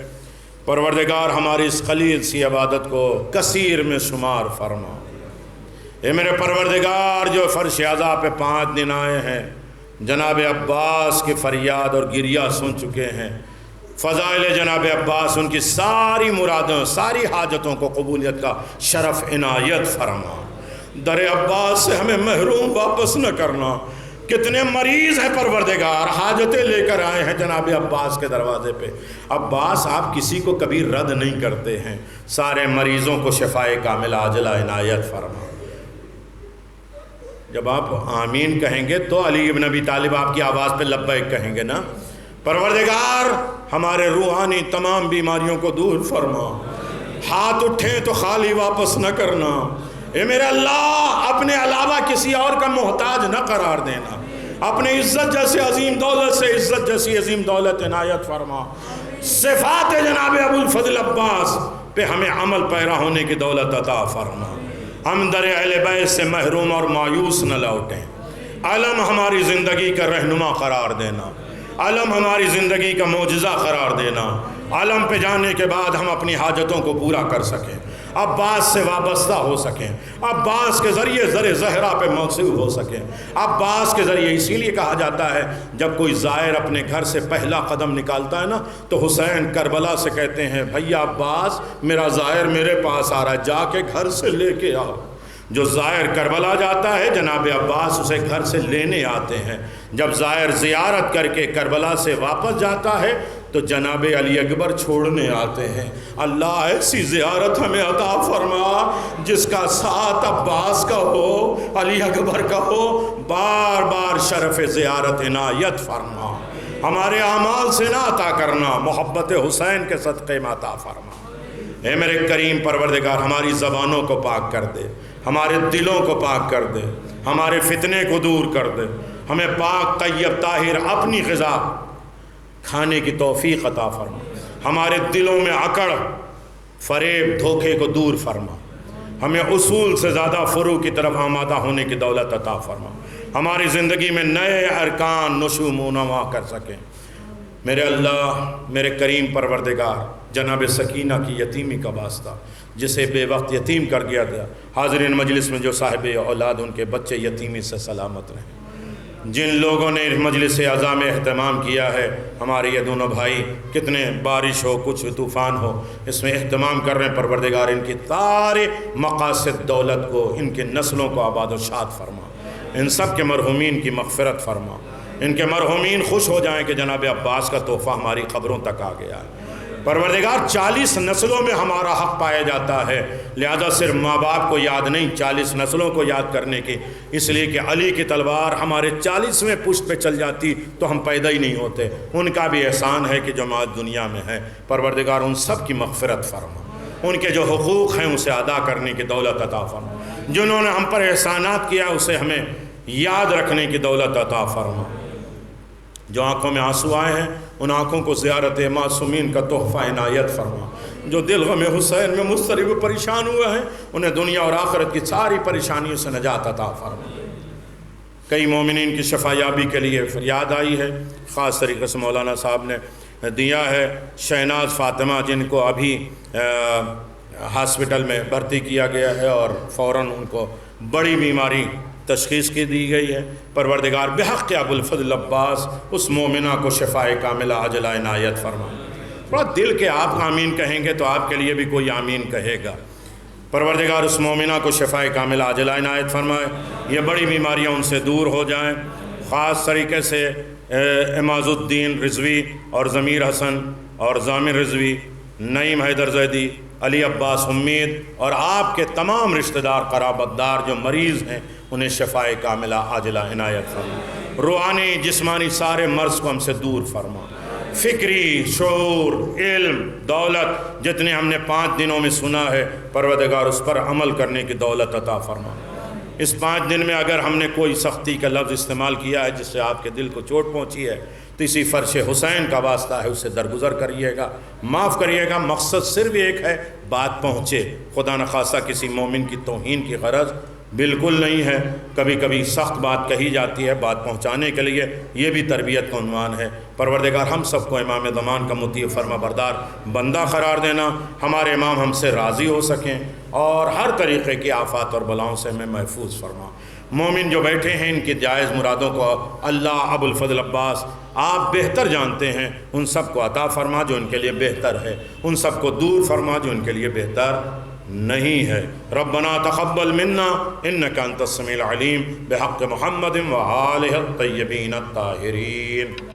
پروردگار ہماری اس قلیل سی عبادت کو کثیر میں شمار فرما۔ اے میرے پروردگار جو فرش عزا پہ 5 دن آئے ہیں، جناب عباس کی فریاد اور گریہ سن چکے ہیں، فضائل جناب عباس ان کی ساری مرادوں ساری حاجتوں کو قبولیت کا شرف عنایت فرما۔ در عباس سے ہمیں محروم واپس نہ کرنا۔ کتنے مریض ہیں پروردگار، حاجتیں لے کر آئے ہیں جناب عباس کے دروازے پہ۔ عباس آپ کسی کو کبھی رد نہیں کرتے ہیں، سارے مریضوں کو شفائے کامل عاجلہ عنایت فرما۔ جب آپ آمین کہیں گے تو علی ابن ابی طالب آپ کی آواز پہ لبیک کہیں گے نا۔ پروردگار ہمارے روحانی تمام بیماریوں کو دور فرما، ہاتھ اٹھیں تو خالی واپس نہ کرنا۔ اے میرے اللہ اپنے علاوہ کسی اور کا محتاج نہ قرار دینا، اپنے عزت جیسے عظیم دولت سے عزت جیسی عظیم دولت عنایت فرما۔ صفات جناب ابو الفضل عباس پہ ہمیں عمل پیرا ہونے کی دولت عطا فرما۔ ہم در اہل بیت سے محروم اور مایوس نہ لوٹیں۔ علم ہماری زندگی کا رہنما قرار دینا، علم ہماری زندگی کا معجزہ قرار دینا، علم پہ جانے کے بعد ہم اپنی حاجتوں کو پورا کر سکیں، عباس سے وابستہ ہو سکیں، عباس کے ذریعے زر زہرا پہ موصول ہو سکیں۔ عباس کے ذریعے اسی لیے کہا جاتا ہے جب کوئی زائر اپنے گھر سے پہلا قدم نکالتا ہے نا تو حسین کربلا سے کہتے ہیں بھیا عباس میرا زائر میرے پاس آ رہا ہے، جا کے گھر سے لے کے آؤ۔ جو زائر کربلا جاتا ہے جناب عباس اسے گھر سے لینے آتے ہیں۔ جب زائر زیارت کر کے کربلا سے واپس جاتا ہے تو جناب علی اکبر چھوڑنے آتے ہیں۔ اللہ ایسی زیارت ہمیں عطا فرما جس کا ساتھ عباس کا ہو، علی اکبر کا ہو، بار بار شرف زیارت عنایت فرما۔ ہمارے اعمال سے نہ عطا کرنا، محبت حسین کے صدقے میں عطا فرما۔ اے میرے کریم پروردگار ہماری زبانوں کو پاک کر دے، ہمارے دلوں کو پاک کر دے، ہمارے فتنے کو دور کر دے، ہمیں پاک طیب طاہر اپنی غذا کھانے کی توفیق عطا فرما۔ ہمارے دلوں میں اکڑ فریب دھوکے کو دور فرما، ہمیں اصول سے زیادہ فروع کی طرف آمادہ ہونے کی دولت عطا فرما، ہماری زندگی میں نئے ارکان نشو و نما کر سکیں۔ میرے اللہ، میرے کریم پروردگار، جناب سکینہ کی یتیمی کا واسطہ، جسے بے وقت یتیم کر گیا تھا، حاضرین مجلس میں جو صاحب اولاد ان کے بچے یتیمی سے سلامت رہیں۔ جن لوگوں نے مجلس اعزا میں اہتمام کیا ہے، ہمارے یہ دونوں بھائی، کتنے بارش ہو کچھ طوفان ہو، اس میں اہتمام کر رہے ہیں، پروردگار ان کی سارے مقاصد دولت کو، ان کے نسلوں کو آباد و شاد فرما، ان سب کے مرحومین کی مغفرت فرما، ان کے مرحومین خوش ہو جائیں کہ جناب عباس کا تحفہ ہماری قبروں تک آ گیا ہے۔ پروردگار 40 نسلوں میں ہمارا حق پایا جاتا ہے، لہذا صرف ماں باپ کو یاد نہیں، 40 نسلوں کو یاد کرنے کی، اس لیے کہ علی کی تلوار ہمارے 40ویں پشت پہ چل جاتی تو ہم پیدا ہی نہیں ہوتے۔ ان کا بھی احسان ہے کہ جو آج دنیا میں ہے، پروردگار ان سب کی مغفرت فرما، ان کے جو حقوق ہیں اسے ادا کرنے کی دولت عطا فرما، جنہوں نے ہم پر احسانات کیا اسے ہمیں یاد رکھنے کی دولت عطا فرما۔ جو آنکھوں میں آنسو آئے ہیں ان آنکھوں کو زیارت معصومین کا تحفہ عنایت فرما، جو دل غم حسین میں مضطرب و پریشان ہوئے ہیں انہیں دنیا اور آخرت کی ساری پریشانیوں سے نجات عطا فرما۔ کئی مومنین کی شفا یابی کے لیے فریاد آئی ہے، خاص طریقے سے مولانا صاحب نے دیا ہے، شہناز فاطمہ جن کو ابھی ہاسپٹل میں بھرتی کیا گیا ہے اور فوراً ان کو بڑی بیماری تشخیص کی دی گئی ہے، پروردگار بحق ابو الفضل عباس اس مومنہ کو شفائے کاملہ عاجلہ عنایت فرما۔ تھوڑا دل کے آپ آمین کہیں گے تو آپ کے لیے بھی کوئی آمین کہے گا۔ پروردگار اس مومنہ کو شفائے کاملہ عاجلہ عنایت فرمائے، یہ بڑی بیماریاں ان سے دور ہو جائیں۔ خاص طریقے سے عماد الدین رضوی اور ضمیر حسن اور ضامر رضوی، نعیم حیدر زیدی، علی عباس امید اور آپ کے تمام رشتہ دار قرابت دار جو مریض ہیں انہیں شفائے کاملہ عاجلہ عنایت فرما۔ روحانی جسمانی سارے مرض کو ہم سے دور فرما، فکری شعور علم دولت جتنے ہم نے 5 دنوں میں سنا ہے پروردگار اس پر عمل کرنے کی دولت عطا فرما۔ اس 5 دن میں اگر ہم نے کوئی سختی کا لفظ استعمال کیا ہے جس سے آپ کے دل کو چوٹ پہنچی ہے تو اسی فرش حسین کا واسطہ ہے، اسے درگزر کریے گا، معاف کریے گا۔ مقصد صرف ایک ہے، بات پہنچے، خدا نخواستہ کسی مومن کی توہین کی غرض بالکل نہیں ہے۔ کبھی کبھی سخت بات کہی جاتی ہے بات پہنچانے کے لیے، یہ بھی تربیت کا عنوان ہے۔ پروردگار ہم سب کو امام زمان کا مطیع فرما بردار بندہ قرار دینا، ہمارے امام ہم سے راضی ہو سکیں اور ہر طریقے کی آفات اور بلاؤں سے ہمیں محفوظ فرما۔ مومن جو بیٹھے ہیں ان کی جائز مرادوں کو اللہ ابو الفضل عباس آپ بہتر جانتے ہیں، ان سب کو عطا فرما جو ان کے لیے بہتر ہے، ان سب کو دور فرما جو ان کے لیے بہتر نہیں ہے۔ ربنا تقبل منا انک انت السمیع العلیم بحق محمد و آلہ الطیبین الطاہرین۔